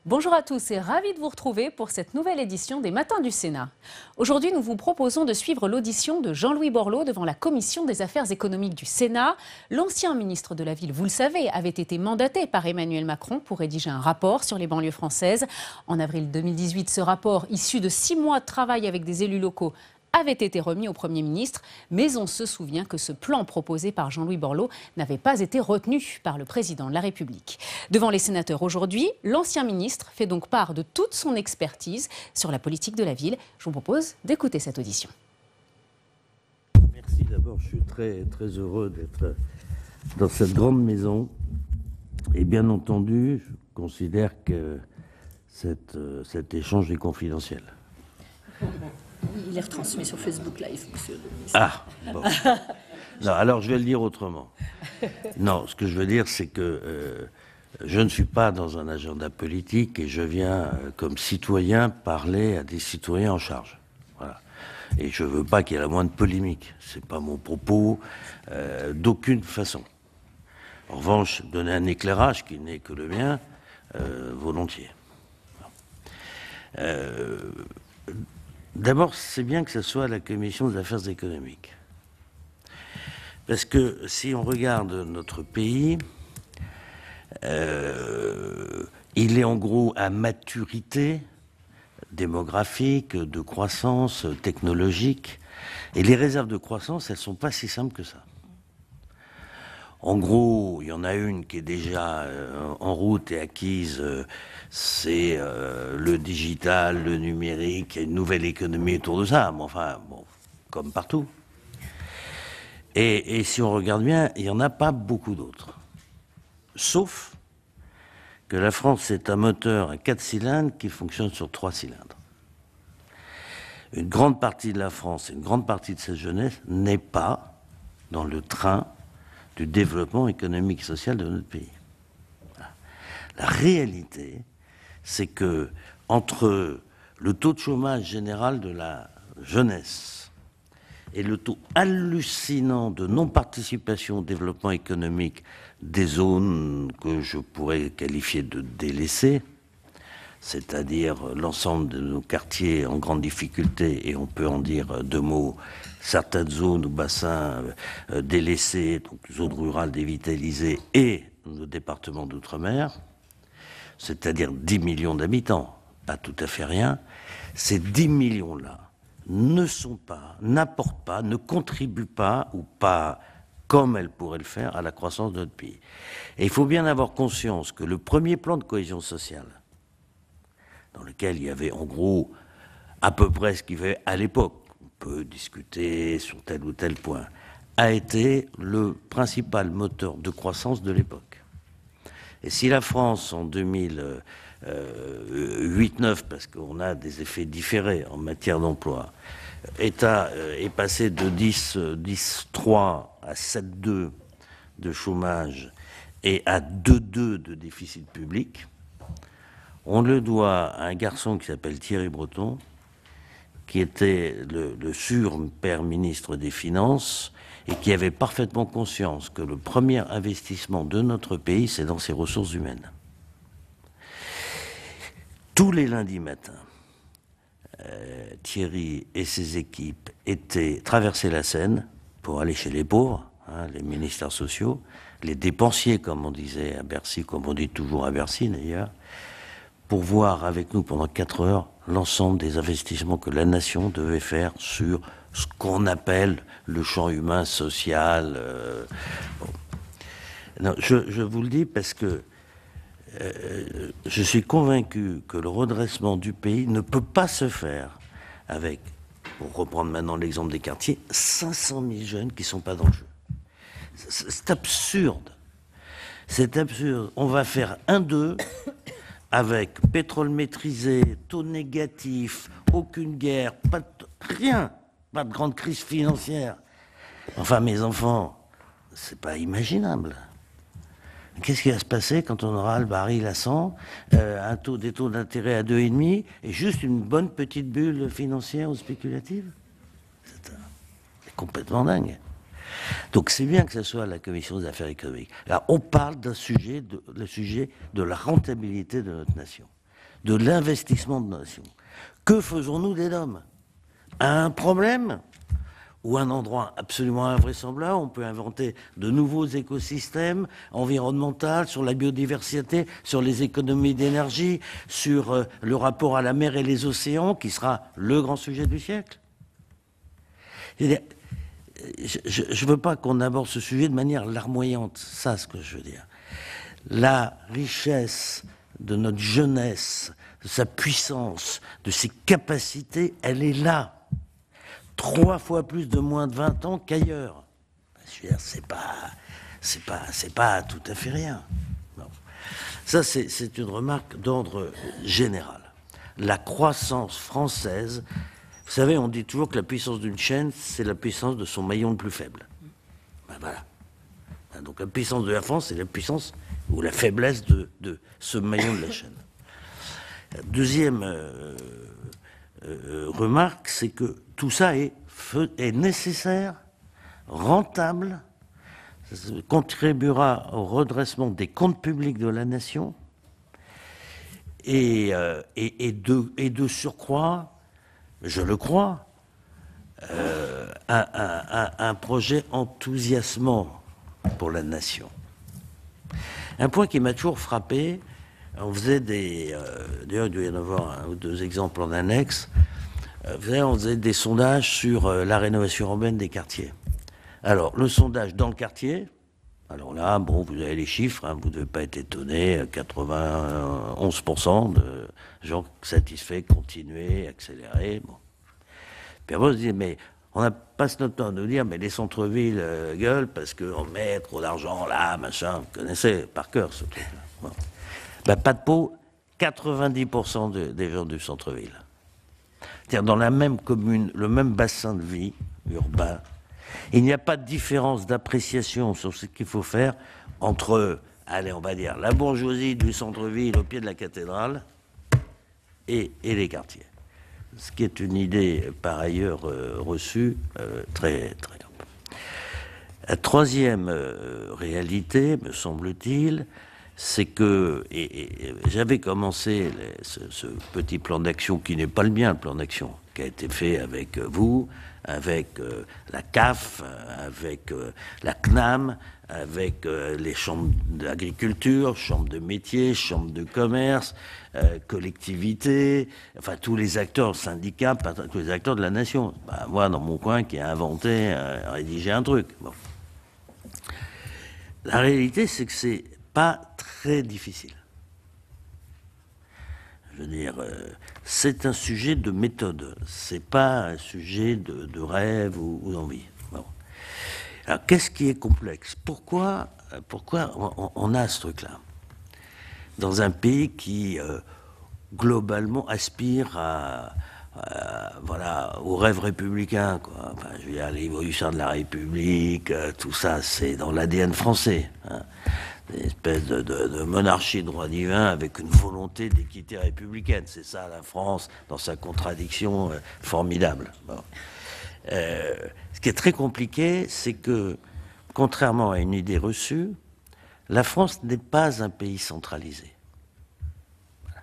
Bonjour à tous et ravi de vous retrouver pour cette nouvelle édition des Matins du Sénat. Aujourd'hui, nous vous proposons de suivre l'audition de Jean-Louis Borloo devant la Commission des affaires économiques du Sénat. L'ancien ministre de la Ville, vous le savez, avait été mandaté par Emmanuel Macron pour rédiger un rapport sur les banlieues françaises. En avril 2018, ce rapport, issu de 6 mois de travail avec des élus locaux, avait été remis au Premier ministre, mais on se souvient que ce plan proposé par Jean-Louis Borloo n'avait pas été retenu par le président de la République. Devant les sénateurs aujourd'hui, l'ancien ministre fait donc part de toute son expertise sur la politique de la ville. Je vous propose d'écouter cette audition. Merci d'abord, je suis très heureux d'être dans cette grande maison. Et bien entendu, je considère que cet échange est confidentiel. Il est retransmis sur Facebook Live, monsieur le ministre. Ah, bon. Non, alors je vais le dire autrement. Non, ce que je veux dire, c'est que je ne suis pas dans un agenda politique et je viens, comme citoyen, parler à des citoyens en charge. Voilà. Et je ne veux pas qu'il y ait la moindre polémique. Ce n'est pas mon propos, d'aucune façon. En revanche, donner un éclairage qui n'est que le mien, volontiers. D'abord, c'est bien que ce soit la Commission des affaires économiques. Parce que si on regarde notre pays, il est en gros à maturité démographique, de croissance technologique. Et les réserves de croissance, elles ne sont pas si simples que ça. En gros, il y en a une qui est déjà en route et acquise, c'est le digital, le numérique, une nouvelle économie autour de ça, mais enfin, bon, comme partout. Et si on regarde bien, il n'y en a pas beaucoup d'autres. Sauf que la France est un moteur à 4 cylindres qui fonctionne sur 3 cylindres. Une grande partie de la France, une grande partie de cette jeunesse n'est pas dans le train du développement économique et social de notre pays. La réalité, c'est que entre le taux de chômage général de la jeunesse et le taux hallucinant de non-participation au développement économique des zones que je pourrais qualifier de délaissées, c'est-à-dire l'ensemble de nos quartiers en grande difficulté, et on peut en dire deux mots, certaines zones ou bassins délaissés, donc zones rurales dévitalisées, et nos départements d'outre-mer, c'est-à-dire 10 millions d'habitants, pas tout à fait rien, ces 10 millions-là ne sont pas, n'apportent pas, ne contribuent pas, ou pas comme elles pourraient le faire, à la croissance de notre pays. Et il faut bien avoir conscience que le premier plan de cohésion sociale, dans lequel il y avait en gros à peu près ce qu'il y avait à l'époque, on peut discuter sur tel ou tel point, a été le principal moteur de croissance de l'époque. Et si la France en 2008-9, parce qu'on a des effets différés en matière d'emploi, est passé de 10,3 à 7,2 de chômage et à 2,2 de déficit public, on le doit à un garçon qui s'appelle Thierry Breton, qui était le sur-père ministre des Finances et qui avait parfaitement conscience que le premier investissement de notre pays, c'est dans ses ressources humaines. Tous les lundis matins, Thierry et ses équipes traversaient la Seine pour aller chez les pauvres, les ministères sociaux, les dépensiers, comme on disait à Bercy, comme on dit toujours à Bercy d'ailleurs, pour voir avec nous pendant 4 heures l'ensemble des investissements que la nation devait faire sur ce qu'on appelle le champ humain, social. Bon. Non, je vous le dis parce que je suis convaincu que le redressement du pays ne peut pas se faire avec, pour reprendre maintenant l'exemple des quartiers, 500 000 jeunes qui ne sont pas dans le jeu. C'est absurde. C'est absurde. On va faire 1-2 avec pétrole maîtrisé, taux négatif, aucune guerre, rien, pas de grande crise financière. Enfin, mes enfants, c'est pas imaginable. Qu'est-ce qui va se passer quand on aura le baril à 100, des taux d'intérêt à 2,5 et juste une bonne petite bulle financière ou spéculative? C'est complètement dingue. Donc c'est bien que ce soit la Commission des affaires économiques. Là, on parle d'un sujet, le sujet de la rentabilité de notre nation. de l'investissement de nos nations. Que faisons-nous des DOM? Un problème ou un endroit absolument invraisemblable, on peut inventer de nouveaux écosystèmes environnementaux, sur la biodiversité, sur les économies d'énergie, sur le rapport à la mer et les océans, qui sera le grand sujet du siècle. Je ne veux pas qu'on aborde ce sujet de manière larmoyante, ça ce que je veux dire. La richesse de notre jeunesse, de sa puissance, de ses capacités, elle est là. 3 fois plus de moins de 20 ans qu'ailleurs. Je veux dire, c'est pas tout à fait rien. Non. Ça, c'est une remarque d'ordre général. La croissance française, vous savez, on dit toujours que la puissance d'une chaîne, c'est la puissance de son maillon le plus faible. Ben voilà. Donc la puissance de la France, c'est la puissance ou la faiblesse de ce maillon de la chaîne. Deuxième remarque, c'est que tout ça est nécessaire, rentable, contribuera au redressement des comptes publics de la nation et de surcroît, je le crois, un projet enthousiasmant pour la nation. Un point qui m'a toujours frappé, on faisait d'ailleurs il doit y en avoir 1 ou 2 exemples en annexe, on faisait des sondages sur la rénovation urbaine des quartiers. Alors, le sondage dans le quartier, alors là, bon, vous avez les chiffres, hein, vous ne devez pas être étonné, 91% de gens satisfaits, continuer, accélérer, bon. Puis après, on se dit, mais on n'a pas notre temps de nous dire, mais les centres-villes gueulent parce qu'on met trop d'argent là, machin, vous connaissez par cœur ce truc-là. Bon. Ben, pas de peau, 90% des gens du centre-ville. C'est-à-dire dans la même commune, le même bassin de vie urbain, il n'y a pas de différence d'appréciation sur ce qu'il faut faire entre, allez, on va dire, la bourgeoisie du centre-ville au pied de la cathédrale et les quartiers. Ce qui est une idée, par ailleurs, reçue, très, très grave. La troisième réalité, me semble-t-il, c'est que, et j'avais commencé ce petit plan d'action qui n'est pas le mien, le plan d'action, qui a été fait avec vous, avec la CAF, avec la CNAM, avec les chambres d'agriculture, chambres de métiers, chambres de commerce, collectivités, enfin tous les acteurs, syndicats, tous les acteurs de la nation. Bah, moi, dans mon coin, qui a inventé, rédigé un truc. Bon. La réalité, c'est que c'est pas très difficile. Je veux dire, c'est un sujet de méthode, c'est pas un sujet de rêve ou d'envie. Bon. Alors, qu'est-ce qui est complexe? Pourquoi on a ce truc-là dans un pays qui, globalement, aspire voilà, au rêve républicain, quoi. Enfin, je veux dire, l'évolution de la République, tout ça, c'est dans l'ADN français. Hein. Une espèce de monarchie de droit divin avec une volonté d'équité républicaine. C'est ça, la France, dans sa contradiction formidable. Bon. Ce qui est très compliqué, c'est que, contrairement à une idée reçue, la France n'est pas un pays centralisé. Voilà.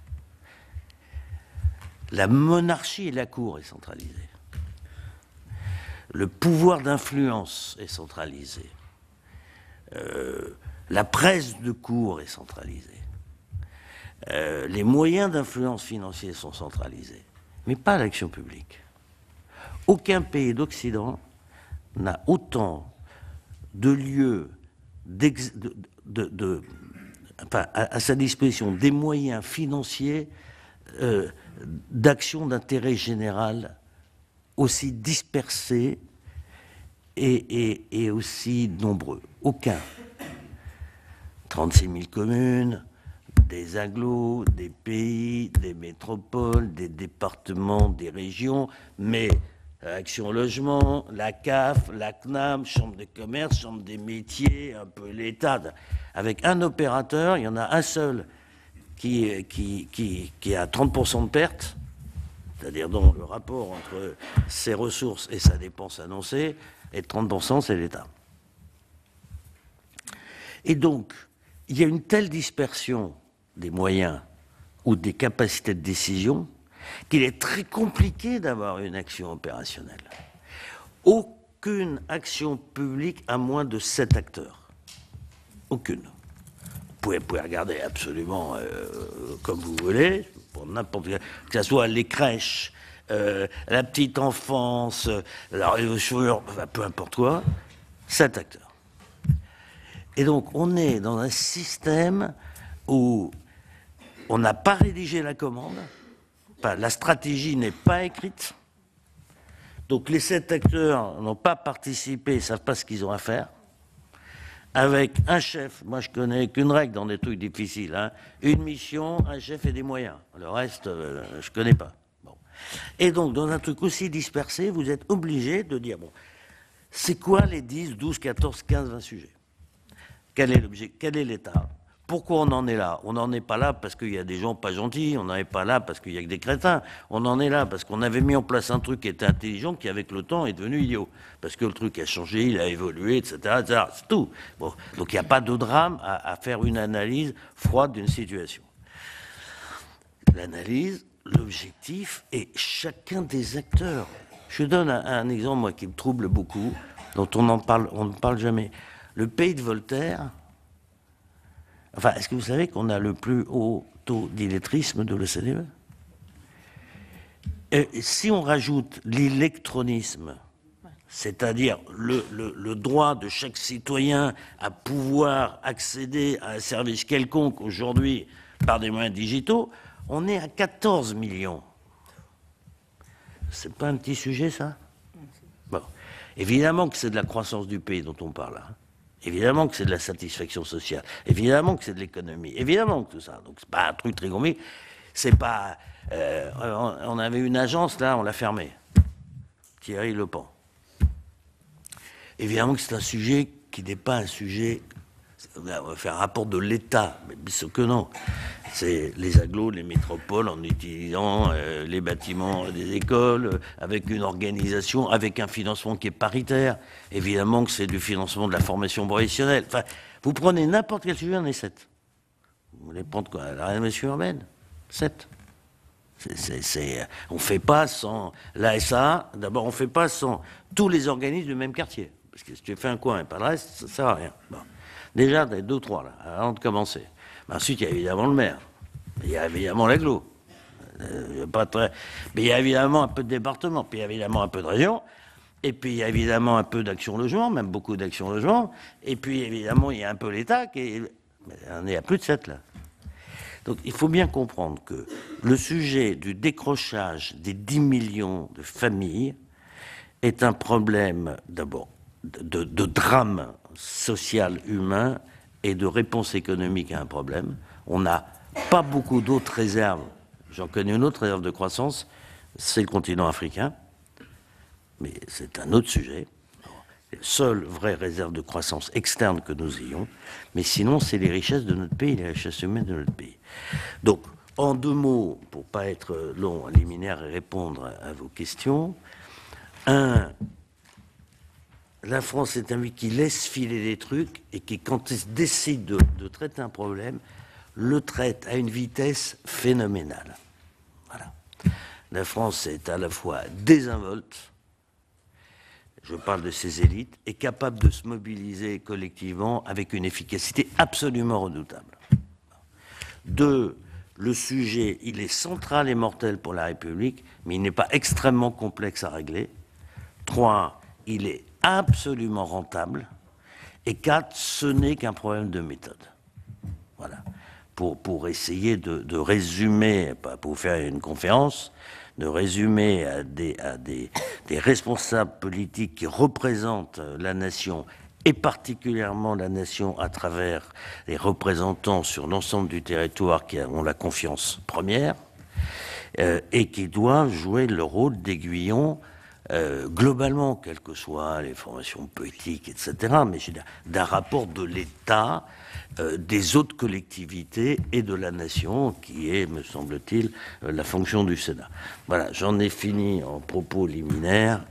La monarchie et la cour est centralisée. Le pouvoir d'influence est centralisé. La presse de cour est centralisée. Les moyens d'influence financiers sont centralisés, mais pas l'action publique. Aucun pays d'Occident n'a autant de lieux à sa disposition des moyens financiers d'action d'intérêt général aussi dispersés et aussi nombreux. Aucun. 36 000 communes, des agglos, des pays, des métropoles, des départements, des régions, mais Action Logement, la CAF, la CNAM, Chambre de commerce, Chambre des métiers, un peu l'État. Avec un opérateur, il y en a un seul qui a 30% de pertes, c'est-à-dire dont le rapport entre ses ressources et sa dépense annoncée est de 30%, c'est l'État. Et donc, il y a une telle dispersion des moyens ou des capacités de décision qu'il est très compliqué d'avoir une action opérationnelle. Aucune action publique à moins de 7 acteurs. Aucune. Vous pouvez regarder absolument comme vous voulez, pour n'importe quel, que ce soit les crèches, la petite enfance, la révolution, enfin, peu importe quoi, 7 acteurs. Et donc on est dans un système où on n'a pas rédigé la commande, enfin, la stratégie n'est pas écrite, donc les 7 acteurs n'ont pas participé, ils ne savent pas ce qu'ils ont à faire. Avec un chef, moi je connais qu'une règle dans des trucs difficiles, hein. Une mission, un chef et des moyens. Le reste, je connais pas. Bon. Et donc, dans un truc aussi dispersé, vous êtes obligé de dire, bon, c'est quoi les 10, 12, 14, 15, 20 sujets? Quel est l'objet? Quel est l'état? Pourquoi on en est là? On n'en est pas là parce qu'il y a des gens pas gentils, on n'en est pas là parce qu'il y a que des crétins, on en est là parce qu'on avait mis en place un truc qui était intelligent, qui avec le temps est devenu idiot. Parce que le truc a changé, il a évolué, etc. etc. C'est tout. Bon. Donc il n'y a pas de drame à faire une analyse froide d'une situation. L'analyse, l'objectif est chacun des acteurs. Je donne un exemple, moi, qui me trouble beaucoup, dont on ne parle jamais. Le pays de Voltaire. Enfin, est-ce que vous savez qu'on a le plus haut taux d'illettrisme de l'OCDE? Si on rajoute l'électronisme, c'est-à-dire le droit de chaque citoyen à pouvoir accéder à un service quelconque aujourd'hui par des moyens digitaux, on est à 14 millions. C'est pas un petit sujet, ça? Bon. Évidemment que c'est de la croissance du pays dont on parle, hein. Évidemment que c'est de la satisfaction sociale. Évidemment que c'est de l'économie. Évidemment que tout ça. Donc c'est pas un truc très compliqué. C'est pas. On avait une agence là, on l'a fermée. Thierry Lepan. Évidemment que c'est un sujet qui n'est pas un sujet. On va faire un rapport de l'État, mais bien sûr que non. C'est les agglos, les métropoles, en utilisant les bâtiments des écoles, avec une organisation, avec un financement qui est paritaire. Évidemment que c'est du financement de la formation professionnelle. Enfin, vous prenez n'importe quel sujet, on est 7. Vous voulez prendre quoi? La rénovation urbaine? 7. On ne fait pas sans l'ASA, d'abord on ne fait pas sans tous les organismes du même quartier. Parce que si tu fais un coin et pas le reste, ça ne sert à rien. Bon. Déjà, il y a 2 ou 3 là, avant de commencer. Mais ensuite, il y a évidemment le maire. Il y a évidemment l'agglo. Mais il y a évidemment un peu de département. Puis il y a évidemment un peu de région. Et puis il y a évidemment un peu d'action logement, même beaucoup d'action logement. Et puis évidemment, il y a un peu l'État. On est à plus de 7 là. Donc il faut bien comprendre que le sujet du décrochage des 10 millions de familles est un problème d'abord de drame social humain et de réponse économique à un problème. On n'a pas beaucoup d'autres réserves. J'en connais une autre réserve de croissance, c'est le continent africain, mais c'est un autre sujet. La seule vraie réserve de croissance externe que nous ayons, mais sinon c'est les richesses de notre pays, les richesses humaines de notre pays. Donc, en 2 mots, pour ne pas être long, liminaire et répondre à vos questions, 1. La France est un pays qui laisse filer des trucs et qui, quand il décide de traiter un problème, le traite à une vitesse phénoménale. Voilà. La France est à la fois désinvolte, je parle de ses élites, et capable de se mobiliser collectivement avec une efficacité absolument redoutable. 2. Le sujet, il est central et mortel pour la République, mais il n'est pas extrêmement complexe à régler. 3. Il est absolument rentable. Et 4, ce n'est qu'un problème de méthode. Voilà. Pour essayer de résumer, pas pour faire une conférence, de résumer à des responsables politiques qui représentent la nation, et particulièrement la nation à travers les représentants sur l'ensemble du territoire qui ont la confiance première, et qui doivent jouer le rôle d'aiguillon globalement, quelles que soient les formations politiques, etc., mais d'un rapport de l'État, des autres collectivités et de la nation, qui est, me semble-t-il, la fonction du Sénat. Voilà, j'en ai fini en propos liminaires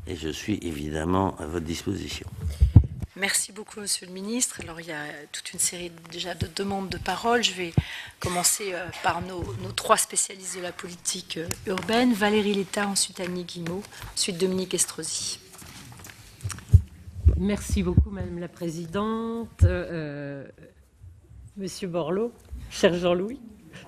et je suis évidemment à votre disposition. Merci beaucoup, Monsieur le Ministre. Alors, il y a toute une série déjà de demandes de parole. Je vais commencer par nos trois spécialistes de la politique urbaine. Valérie Létard, ensuite Annie Guillemot, ensuite Dominique Estrosi. Merci beaucoup, Madame la Présidente. Monsieur Borloo, cher Jean-Louis,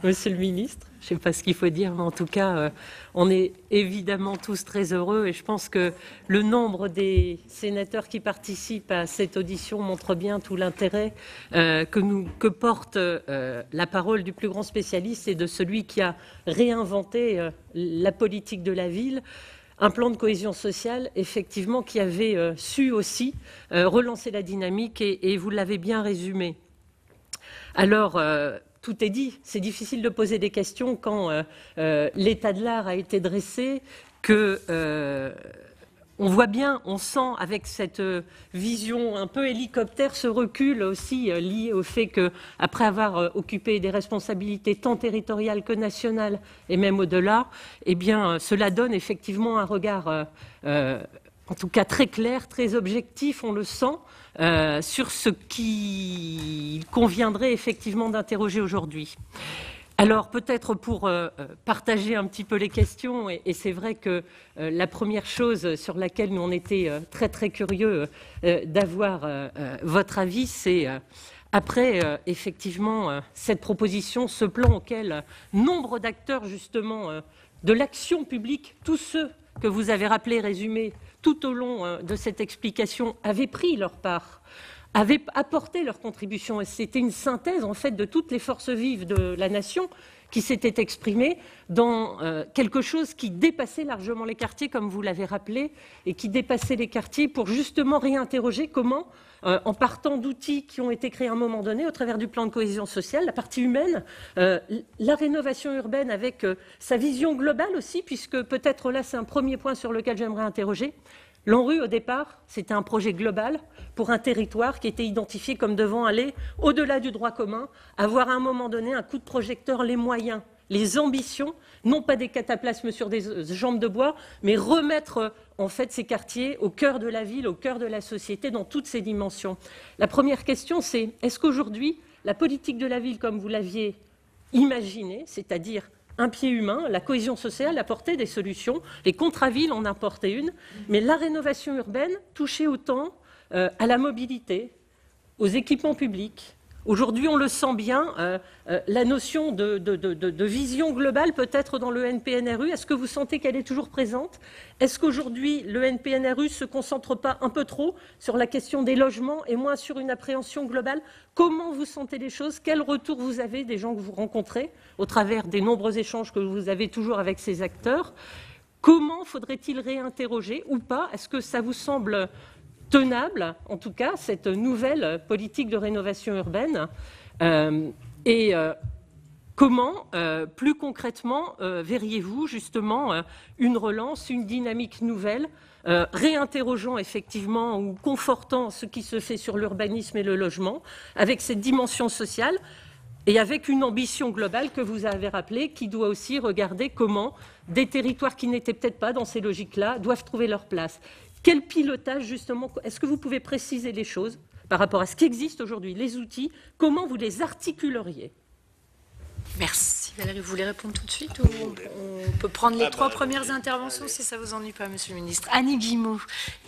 Monsieur le Ministre, je ne sais pas ce qu'il faut dire, mais en tout cas, on est évidemment tous très heureux et je pense que le nombre des sénateurs qui participent à cette audition montre bien tout l'intérêt que porte la parole du plus grand spécialiste et de celui qui a réinventé la politique de la ville. Un plan de cohésion sociale, effectivement, qui avait su aussi relancer la dynamique et vous l'avez bien résumé. Alors, tout est dit. C'est difficile de poser des questions quand l'état de l'art a été dressé, on voit bien, on sent avec cette vision un peu hélicoptère ce recul aussi lié au fait qu'après avoir occupé des responsabilités tant territoriales que nationales et même au-delà, eh bien, cela donne effectivement un regard, en tout cas très clair, très objectif, on le sent, sur ce qu'il conviendrait effectivement d'interroger aujourd'hui. Alors peut-être pour partager un petit peu les questions, et c'est vrai que la première chose sur laquelle nous on était très très curieux d'avoir votre avis, c'est après effectivement cette proposition, ce plan auquel nombre d'acteurs justement de l'action publique, tous ceux que vous avez rappelés, résumés tout au long de cette explication, avaient pris leur part, avaient apporté leur contribution. Et c'était une synthèse, en fait, de toutes les forces vives de la nation qui s'étaient exprimées dans quelque chose qui dépassait largement les quartiers, comme vous l'avez rappelé, et qui dépassait les quartiers pour justement réinterroger comment, en partant d'outils qui ont été créés à un moment donné, au travers du plan de cohésion sociale, la partie humaine, la rénovation urbaine avec sa vision globale aussi, puisque peut-être là, c'est un premier point sur lequel j'aimerais interroger. L'ANRU, au départ, c'était un projet global pour un territoire qui était identifié comme devant aller au-delà du droit commun, avoir à un moment donné un coup de projecteur, les moyens, les ambitions, non pas des cataplasmes sur des jambes de bois, mais remettre en fait ces quartiers au cœur de la ville, au cœur de la société, dans toutes ses dimensions. La première question, c'est est-ce qu'aujourd'hui, la politique de la ville, comme vous l'aviez imaginé, c'est-à-dire un pied humain, la cohésion sociale apportait des solutions, les contrats-villes en apportaient une, mais la rénovation urbaine touchait autant à la mobilité, aux équipements publics. Aujourd'hui, on le sent bien, la notion de vision globale peut-être dans le NPNRU, est-ce que vous sentez qu'elle est toujours présente? Est-ce qu'aujourd'hui, le NPNRU ne se concentre pas un peu trop sur la question des logements et moins sur une appréhension globale? Comment vous sentez les choses? Quel retour vous avez des gens que vous rencontrez au travers des nombreux échanges que vous avez toujours avec ces acteurs? Comment faudrait-il réinterroger ou pas? Est-ce que ça vous semble tenable, en tout cas, cette nouvelle politique de rénovation urbaine comment, plus concrètement, verriez-vous justement une relance, une dynamique nouvelle, réinterrogeant effectivement ou confortant ce qui se fait sur l'urbanisme et le logement, avec cette dimension sociale et avec une ambition globale que vous avez rappelée, qui doit aussi regarder comment des territoires qui n'étaient peut-être pas dans ces logiques-là doivent trouver leur place. Quel pilotage, justement, est-ce que vous pouvez préciser les choses par rapport à ce qui existe aujourd'hui, les outils, comment vous les articuleriez? Merci. Valérie, vous voulez répondre tout de suite ou on peut prendre les trois premières interventions si ça ne vous ennuie pas, Monsieur le Ministre. Annie Guillemot,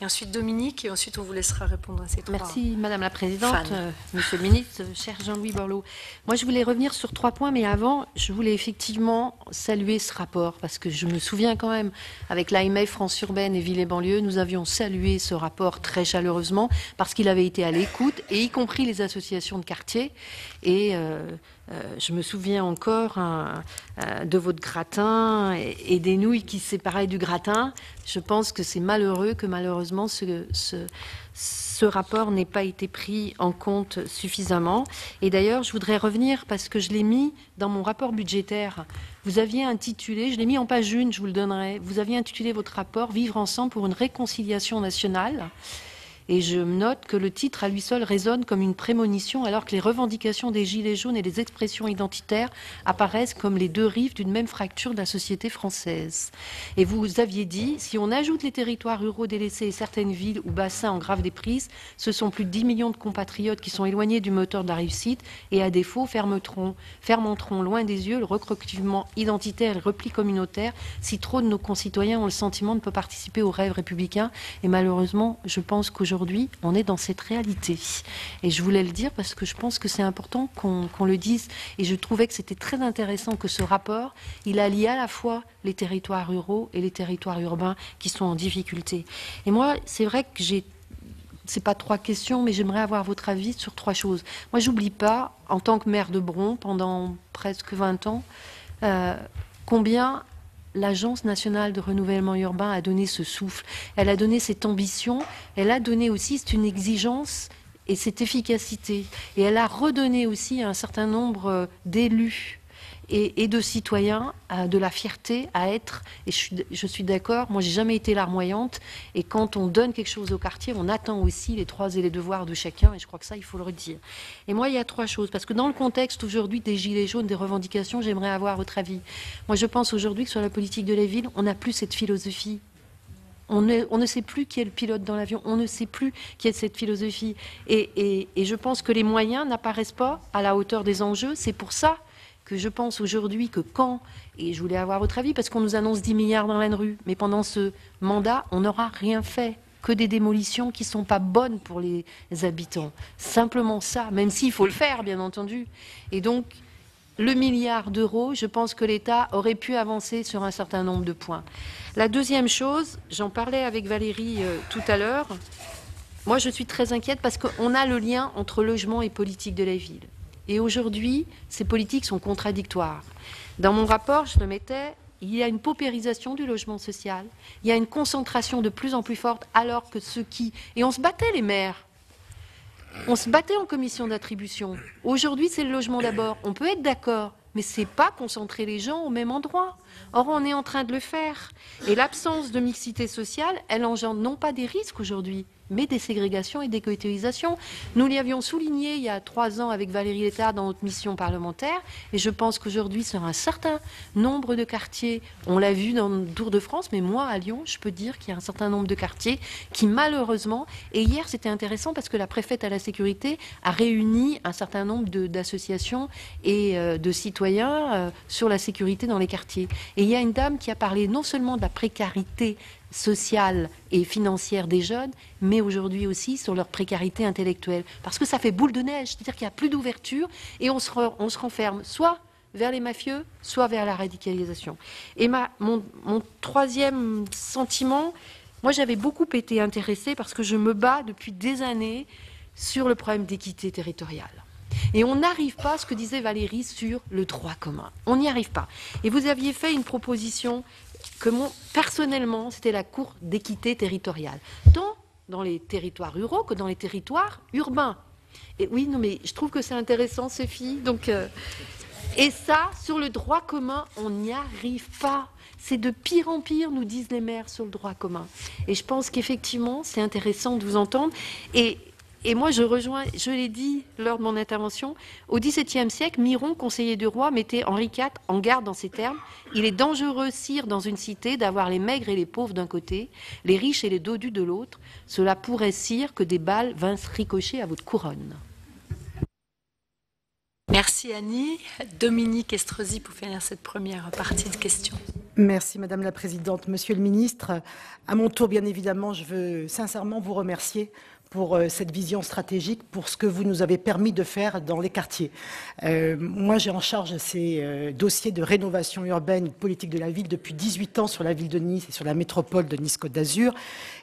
et ensuite Dominique, et ensuite on vous laissera répondre à ces trois. Merci Madame la Présidente, Monsieur le Ministre, cher Jean-Louis Borloo. Moi je voulais revenir sur 3 points, mais avant, je voulais effectivement saluer ce rapport, parce que je me souviens quand même, avec l'AMF France Urbaine et Ville et Banlieue, nous avions salué ce rapport très chaleureusement, parce qu'il avait été à l'écoute, et y compris les associations de quartier, et je me souviens encore de votre gratin et des nouilles qui se séparaient du gratin. Je pense que c'est malheureux que malheureusement ce rapport n'ait pas été pris en compte suffisamment. Et d'ailleurs, je voudrais revenir parce que je l'ai mis dans mon rapport budgétaire. Vous aviez intitulé, je l'ai mis en page 1, je vous le donnerai, vous aviez intitulé votre rapport « Vivre ensemble pour une réconciliation nationale ». Et je note que le titre à lui seul résonne comme une prémonition, alors que les revendications des Gilets jaunes et les expressions identitaires apparaissent comme les deux rives d'une même fracture de la société française. Et vous aviez dit, si on ajoute les territoires ruraux délaissés et certaines villes ou bassins en grave déprise, ce sont plus de 10 millions de compatriotes qui sont éloignés du moteur de la réussite et à défaut fermenteront loin des yeux le recroquevillement identitaire et le repli communautaire si trop de nos concitoyens ont le sentiment de ne pas participer au rêve républicain. Et malheureusement, je pense qu'aujourd'hui, on est dans cette réalité. Et je voulais le dire parce que je pense que c'est important qu'on le dise. Et je trouvais que c'était très intéressant que ce rapport, il allie à la fois les territoires ruraux et les territoires urbains qui sont en difficulté. Et moi, c'est vrai que c'est pas 3 questions, mais j'aimerais avoir votre avis sur 3 choses. Moi, j'oublie pas, en tant que maire de Bron, pendant presque 20 ans, combien l'Agence nationale de renouvellement urbain a donné ce souffle. Elle a donné cette ambition, elle a donné aussi une exigence et cette efficacité. Et elle a redonné aussi à un certain nombre d'élus et de citoyens de la fierté à être, et je suis d'accord, moi j'ai jamais été larmoyante, et quand on donne quelque chose au quartier, on attend aussi les droits et les devoirs de chacun, et je crois que ça, il faut le redire. Et moi, il y a 3 choses, parce que dans le contexte aujourd'hui des Gilets jaunes, des revendications, j'aimerais avoir votre avis. Moi, je pense aujourd'hui que sur la politique de la ville, on n'a plus cette philosophie. On ne sait plus qui est le pilote dans l'avion, on ne sait plus qui est cette philosophie. Et je pense que les moyens n'apparaissent pas à la hauteur des enjeux, c'est pour ça que je pense aujourd'hui que et je voulais avoir votre avis, parce qu'on nous annonce 10 milliards dans la rue, mais pendant ce mandat, on n'aura rien fait, que des démolitions qui ne sont pas bonnes pour les habitants. Simplement ça, même s'il faut le faire, bien entendu. Et donc, le milliard d'euros, je pense que l'État aurait pu avancer sur un certain nombre de points. La deuxième chose, j'en parlais avec Valérie tout à l'heure, moi je suis très inquiète parce qu'on a le lien entre logement et politique de la ville. Et aujourd'hui, ces politiques sont contradictoires. Dans mon rapport, je le mettais, il y a une paupérisation du logement social, il y a une concentration de plus en plus forte, alors que et on se battait les maires, on se battait en commission d'attribution. Aujourd'hui, c'est le logement d'abord. On peut être d'accord, mais c'est pas concentrer les gens au même endroit. Or, on est en train de le faire. Et l'absence de mixité sociale, elle engendre non pas des risques aujourd'hui, mais des ségrégations et des ghettoisations. Nous l'y avions souligné il y a 3 ans avec Valérie Létard dans notre mission parlementaire, et je pense qu'aujourd'hui, sur un certain nombre de quartiers, on l'a vu dans le Tour de France, mais moi, à Lyon, je peux dire qu'il y a un certain nombre de quartiers qui, malheureusement, et hier, c'était intéressant parce que la préfète à la sécurité a réuni un certain nombre d'associations et de citoyens sur la sécurité dans les quartiers. Et il y a une dame qui a parlé non seulement de la précarité sociale et financière des jeunes, mais aujourd'hui aussi sur leur précarité intellectuelle. Parce que ça fait boule de neige, c'est-à-dire qu'il n'y a plus d'ouverture et on se renferme soit vers les mafieux, soit vers la radicalisation. Et mon 3e sentiment, moi j'avais beaucoup été intéressée parce que je me bats depuis des années sur le problème d'équité territoriale. Et on n'arrive pas à ce que disait Valérie sur le droit commun. On n'y arrive pas. Et vous aviez fait une proposition que personnellement, c'était la Cour d'équité territoriale, tant dans les territoires ruraux que dans les territoires urbains. Et oui, non, mais je trouve que c'est intéressant, Sophie. Donc, et ça, sur le droit commun, on n'y arrive pas. C'est de pire en pire, nous disent les maires, sur le droit commun. Et je pense qu'effectivement, c'est intéressant de vous entendre. Et moi, je rejoins, je l'ai dit lors de mon intervention, au XVIIe siècle, Miron, conseiller du roi, mettait Henri IV en garde dans ces termes. Il est dangereux, sire, dans une cité, d'avoir les maigres et les pauvres d'un côté, les riches et les dodus de l'autre. Cela pourrait, sire, que des balles vinssent ricocher à votre couronne. Merci Annie. Dominique Estrosi pour finir cette première partie de questions. Merci Madame la Présidente. Monsieur le Ministre, à mon tour, bien évidemment, je veux sincèrement vous remercier pour cette vision stratégique, pour ce que vous nous avez permis de faire dans les quartiers. Moi, j'ai en charge ces dossiers de rénovation urbaine, politique de la ville, depuis 18 ans sur la ville de Nice et sur la métropole de Nice-Côte d'Azur.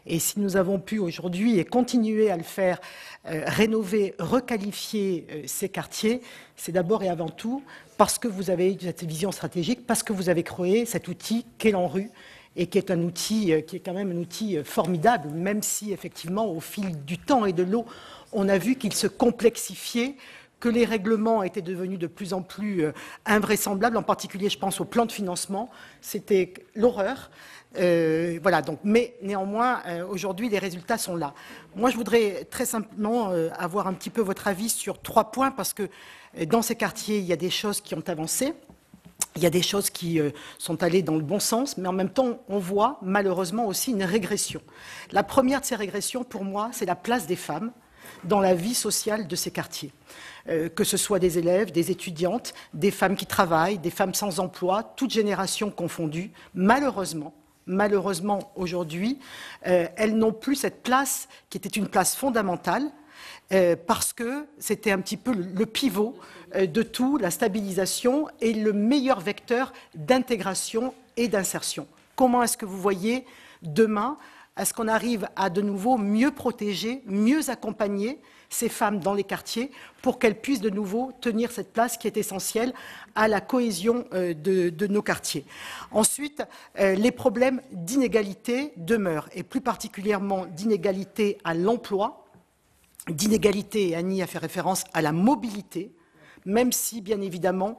Et si nous avons pu aujourd'hui et continuer à le faire, rénover, requalifier ces quartiers, c'est d'abord et avant tout parce que vous avez eu cette vision stratégique, parce que vous avez créé cet outil qu'est l'ANRU, et qui est un outil, qui est quand même un outil formidable, même si effectivement au fil du temps et de l'eau, on a vu qu'il se complexifiait que les règlements étaient devenus de plus en plus invraisemblables, en particulier, je pense, au plan de financement. C'était l'horreur. Voilà, donc, mais néanmoins, aujourd'hui, les résultats sont là. Moi, je voudrais très simplement avoir un petit peu votre avis sur 3 points, parce que dans ces quartiers, il y a des choses qui ont avancé, il y a des choses qui sont allées dans le bon sens, mais en même temps, on voit malheureusement aussi une régression. La première de ces régressions, pour moi, c'est la place des femmes dans la vie sociale de ces quartiers. Que ce soit des élèves, des étudiantes, des femmes qui travaillent, des femmes sans emploi, toutes générations confondues, malheureusement aujourd'hui, elles n'ont plus cette place qui était une place fondamentale, parce que c'était un petit peu le pivot de tout, la stabilisation et le meilleur vecteur d'intégration et d'insertion. Comment est-ce que vous voyez demain, est-ce qu'on arrive à de nouveau mieux protéger, mieux accompagner ces femmes dans les quartiers pour qu'elles puissent de nouveau tenir cette place qui est essentielle à la cohésion de nos quartiers. Ensuite, les problèmes d'inégalité demeurent, et plus particulièrement d'inégalité à l'emploi, d'inégalité, et Annie a fait référence à la mobilité, même si, bien évidemment,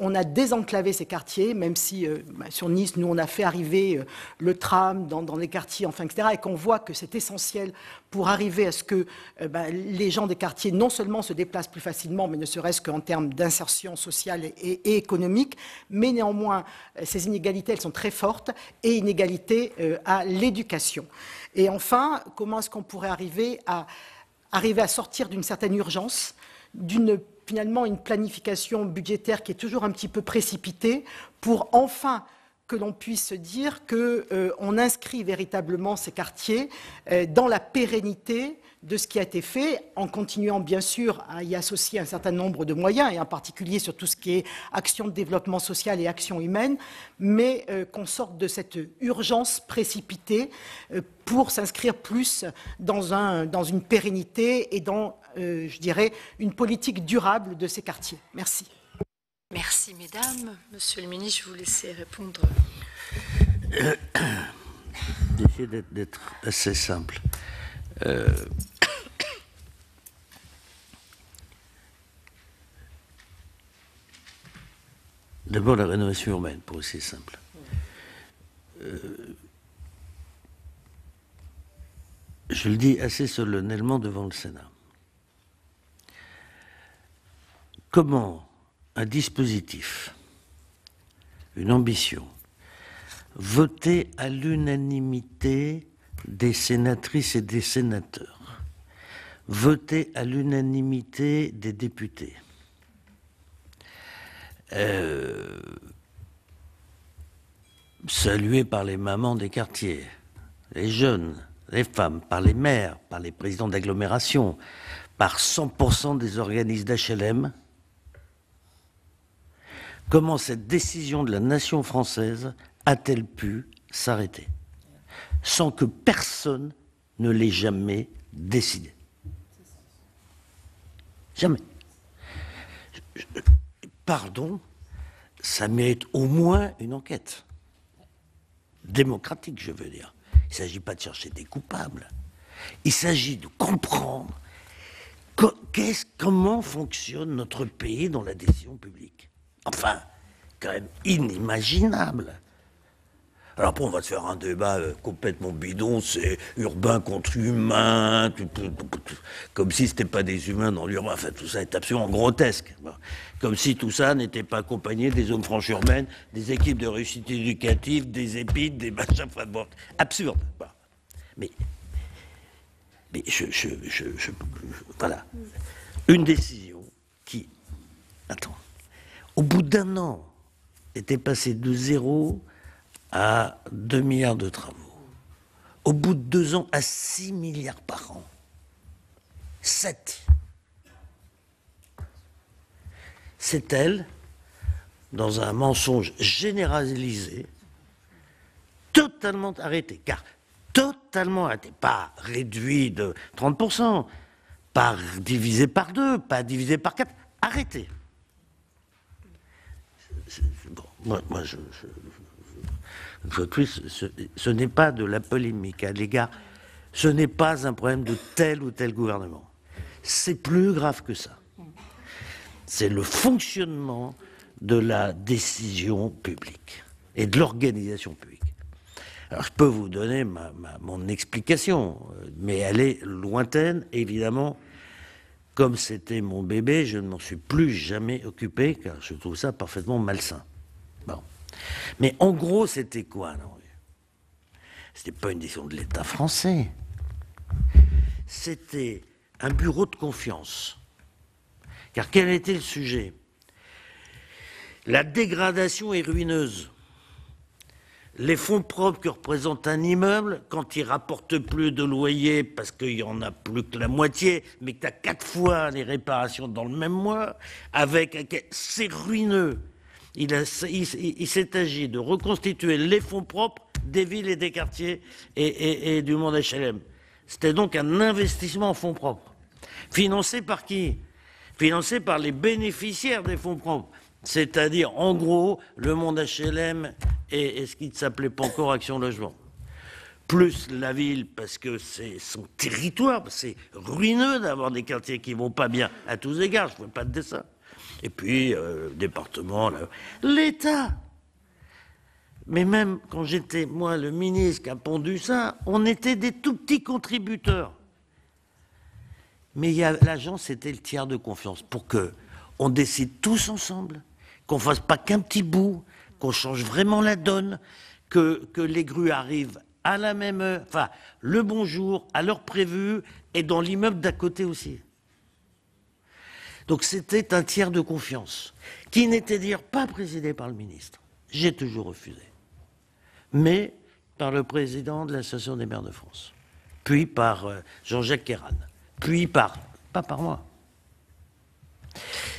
on a désenclavé ces quartiers, même si, sur Nice, nous, on a fait arriver le tram dans les quartiers, enfin, etc., et qu'on voit que c'est essentiel pour arriver à ce que les gens des quartiers, non seulement se déplacent plus facilement, mais ne serait-ce qu'en termes d'insertion sociale et économique, mais néanmoins, ces inégalités, elles sont très fortes, et inégalités à l'éducation. Et enfin, comment est-ce qu'on pourrait arriver à sortir d'une certaine urgence, finalement une planification budgétaire qui est toujours un petit peu précipitée, pour enfin que l'on puisse se dire qu'on inscrit véritablement ces quartiers dans la pérennité de ce qui a été fait, en continuant bien sûr à y associer un certain nombre de moyens, et en particulier sur tout ce qui est action de développement social et action humaine, mais qu'on sorte de cette urgence précipitée pour s'inscrire plus dans une pérennité et dans, je dirais, une politique durable de ces quartiers. Merci. Merci, mesdames. Monsieur le ministre, je vous laisser répondre. J'essaie d'être assez simple. D'abord, la rénovation urbaine, pour aussi simple. Je le dis assez solennellement devant le Sénat. Comment un dispositif, une ambition, voté à l'unanimité des sénatrices et des sénateurs, voté à l'unanimité des députés, salué par les mamans des quartiers, les jeunes, les femmes, par les maires, par les présidents d'agglomération, par 100% des organismes d'HLM, comment cette décision de la nation française a-t-elle pu s'arrêter sans que personne ne l'ait jamais décidé? Jamais. Pardon, ça mérite au moins une enquête. Démocratique, je veux dire. Il ne s'agit pas de chercher des coupables. Il s'agit de comprendre comment fonctionne notre pays dans la décision publique. Enfin, quand même inimaginable. Alors après, on va se faire un débat complètement bidon, c'est urbain contre humain, comme si c'était pas des humains dans l'urbain. Enfin, tout ça est absolument grotesque. Comme si tout ça n'était pas accompagné des zones franches urbaines, des équipes de réussite éducative, des EPID, des machins, enfin bon, absurde. Mais voilà. Une décision qui, au bout d'un an, était passée de 0 à 2 milliards de travaux. Au bout de 2 ans, à 6 milliards par an. 7. C'est elle, dans un mensonge généralisé, totalement arrêté. Car totalement arrêté, pas réduit de 30%, pas divisé par 2, pas divisé par 4, arrêté. Bon, moi ce n'est pas de la polémique à l'égard, ce n'est pas un problème de tel ou tel gouvernement. C'est plus grave que ça. c'est le fonctionnement de la décision publique et de l'organisation publique. Alors je peux vous donner mon explication, mais elle est lointaine, évidemment. Comme c'était mon bébé, je ne m'en suis plus jamais occupé, car je trouve ça parfaitement malsain. Bon. Mais en gros, c'était quoi, non ? C'était pas une décision de l'État français. C'était un bureau de confiance. Car quel était le sujet ? La dégradation est ruineuse. Les fonds propres que représente un immeuble, quand il rapporte plus de loyer parce qu'il n'y en a plus que la moitié, mais que tu as 4 fois les réparations dans le même mois, c'est ruineux. Il s'est agi de reconstituer les fonds propres des villes et des quartiers et du monde HLM. C'était donc un investissement en fonds propres. Financé par qui ? Financé par les bénéficiaires des fonds propres. C'est-à-dire, en gros, le monde HLM et ce qui ne s'appelait pas encore Action Logement. Plus la ville, parce que c'est son territoire, c'est ruineux d'avoir des quartiers qui ne vont pas bien à tous égards, je ne fais pas de dessin. Et puis, le département, l'État. Mais même quand j'étais, moi, le ministre qui a pondu ça, on était des tout petits contributeurs. Mais l'agence, c'était le tiers de confiance pour qu'on décide tous ensemble, qu'on ne fasse pas qu'un petit bout, qu'on change vraiment la donne, que les grues arrivent à la même heure, enfin, le bonjour, à l'heure prévue, et dans l'immeuble d'à côté aussi. Donc c'était un tiers de confiance, qui n'était d'ailleurs pas présidé par le ministre. J'ai toujours refusé. Mais par le président de l'Association des maires de France, puis par Jean-Jacques Kéran, puis pas par moi.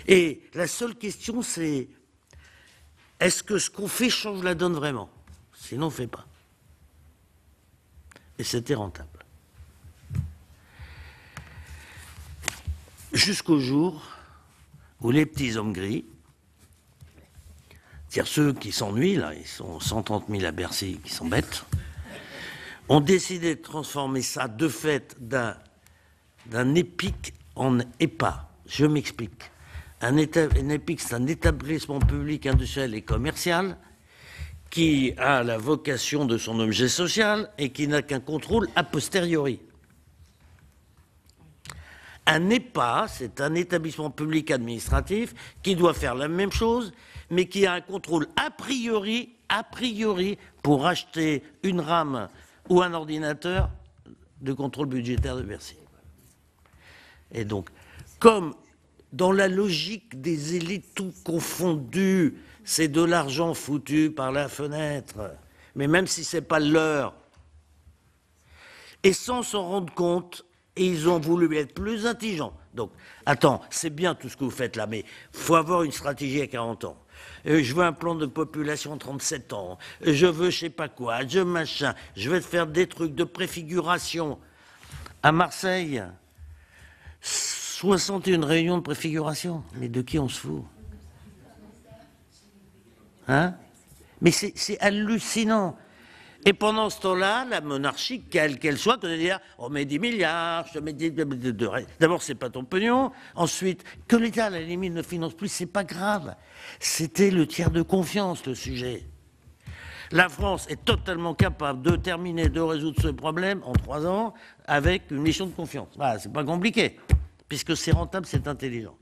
Et la seule question, c'est est-ce que ce qu'on fait change la donne vraiment ? Sinon, on ne fait pas. Et c'était rentable. Jusqu'au jour où les petits hommes gris, c'est-à-dire ceux qui s'ennuient, là, ils sont 130 000 à Bercy, qui sont bêtes, ont décidé de transformer ça, de fait, d'un EPIC en EPA. Je m'explique. Un EPIC, c'est un établissement public, industriel et commercial qui a la vocation de son objet social et qui n'a qu'un contrôle a posteriori. Un EPA, c'est un établissement public administratif qui doit faire la même chose, mais qui a un contrôle a priori, pour acheter une rame ou un ordinateur de contrôle budgétaire de Bercy. Et donc, comme dans la logique des élites tout confondues, c'est de l'argent foutu par la fenêtre, mais même si ce n'est pas leur, et sans s'en rendre compte, ils ont voulu être plus intelligents. Donc, attends, c'est bien tout ce que vous faites là, mais il faut avoir une stratégie à 40 ans. Je veux un plan de population 37 ans, je veux je sais pas quoi, je machin, je vais te faire des trucs de préfiguration. À Marseille, 61 réunions de préfiguration. Mais de qui on se fout ? Hein ? Mais c'est hallucinant. Et pendant ce temps-là, la monarchie, quelle qu'elle soit, te dire on met 10 milliards, je te mets 10... D'abord, c'est pas ton pognon. Ensuite, que l'État, à la limite, ne finance plus, c'est pas grave. C'était le tiers de confiance, le sujet. La France est totalement capable de terminer, de résoudre ce problème en 3 ans avec une mission de confiance. Voilà, c'est pas compliqué. Puisque c'est rentable, c'est intelligent.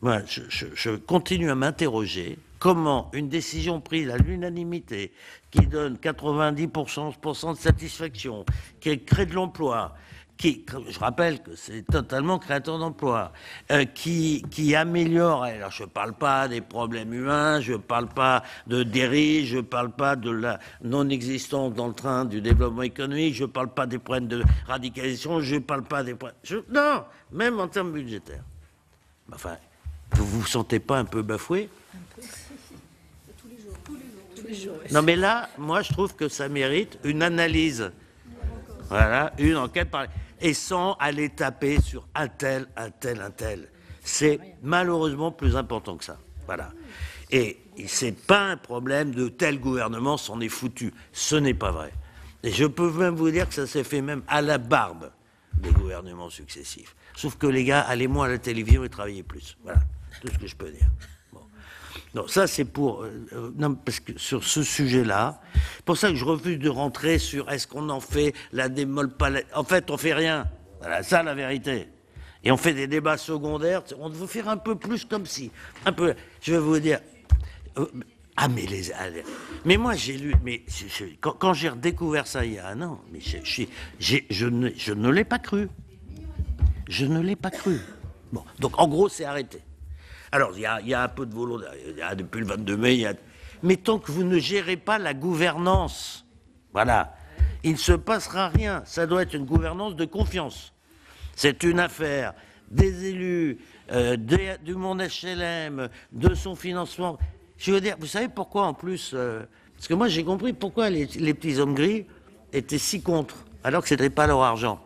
Moi, je continue à m'interroger comment une décision prise à l'unanimité, qui donne 90% de satisfaction, qui crée de l'emploi, je rappelle que c'est totalement créateur d'emploi, qui améliore, alors je ne parle pas des problèmes humains, je ne parle pas de dérive, je ne parle pas de la non-existence dans le train du développement économique, je ne parle pas des problèmes de radicalisation, je ne parle pas des problèmes... Non, même en termes budgétaires. Enfin, vous ne vous sentez pas un peu bafoué ? Un peu. Tous les jours. Non mais là, moi je trouve que ça mérite une analyse. Voilà, une enquête par... Et sans aller taper sur un tel. C'est malheureusement plus important que ça. Voilà. Et c'est pas un problème de tel gouvernement s'en est foutu. Ce n'est pas vrai. Et je peux même vous dire que ça s'est fait même à la barbe des gouvernements successifs. Sauf que les gars allaient moins à la télévision et travaillaient plus. Voilà, tout ce que je peux dire. Bon. Non, ça c'est pour... non, parce que sur ce sujet-là, c'est pour ça que je refuse de rentrer sur est-ce qu'on en fait la démol pas... En fait, on fait rien. Voilà, ça la vérité. Et on fait des débats secondaires. On veut faire un peu plus comme si... Un peu... Je vais vous dire... mais moi j'ai lu, mais quand j'ai redécouvert ça il y a un an, mais je ne l'ai pas cru. Je ne l'ai pas cru. Bon, donc en gros c'est arrêté. Alors il y a un peu de volonté, depuis le 22 mai, mais tant que vous ne gérez pas la gouvernance, voilà, il ne se passera rien. Ça doit être une gouvernance de confiance. C'est une affaire des élus, du monde HLM, de son financement. Je veux dire, vous savez pourquoi en plus parce que moi j'ai compris pourquoi les petits hommes gris étaient si contre, alors que ce n'était pas leur argent.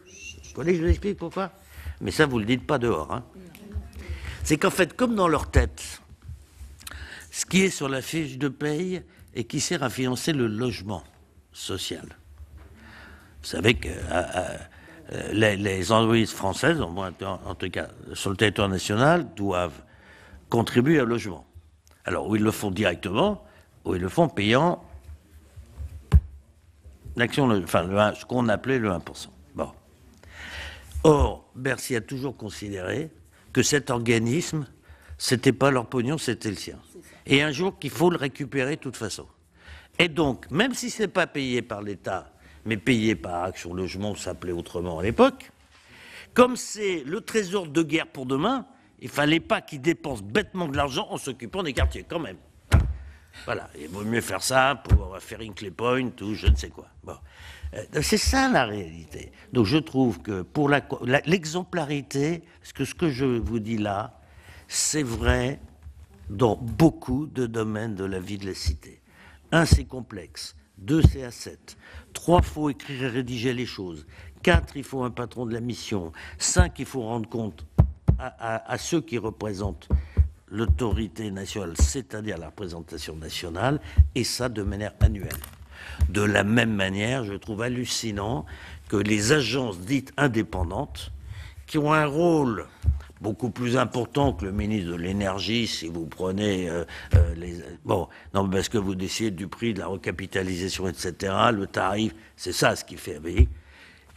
Vous voulez que je vous explique pourquoi? Mais ça, vous ne le dites pas dehors. Hein. C'est qu'en fait, comme dans leur tête, ce qui est sur la fiche de paye et qui sert à financer le logement social. Vous savez que les entreprises françaises, en tout cas sur le territoire national, doivent contribuer au logement. Alors, où ils le font directement, où ils le font payant l'action, enfin, ce qu'on appelait le 1%. Bon. Or, Bercy a toujours considéré que cet organisme, c'était pas leur pognon, c'était le sien. Et un jour qu'il faut le récupérer de toute façon. Et donc, même si c'est pas payé par l'État, mais payé par Action Logement, ça s'appelait autrement à l'époque, comme c'est le trésor de guerre pour demain, il fallait pas qu'ils dépensent bêtement de l'argent en s'occupant des quartiers, quand même. Voilà, il vaut mieux faire ça pour faire Hinkley Point ou je ne sais quoi. Bon. C'est ça la réalité. Donc je trouve que pour l'exemplarité, parce que ce que je vous dis là, c'est vrai dans beaucoup de domaines de la vie de la cité. 1, c'est complexe. 2, c'est à 7. 3, il faut écrire et rédiger les choses. 4, il faut un patron de la mission. 5, il faut rendre compte à ceux qui représentent l'autorité nationale, c'est-à-dire la représentation nationale, et ça de manière annuelle. De la même manière, je trouve hallucinant que les agences dites indépendantes, qui ont un rôle beaucoup plus important que le ministre de l'Énergie, si vous prenez bon, non, parce que vous décidez du prix de la recapitalisation, etc., le tarif, c'est ça ce qui fait, vous voyez,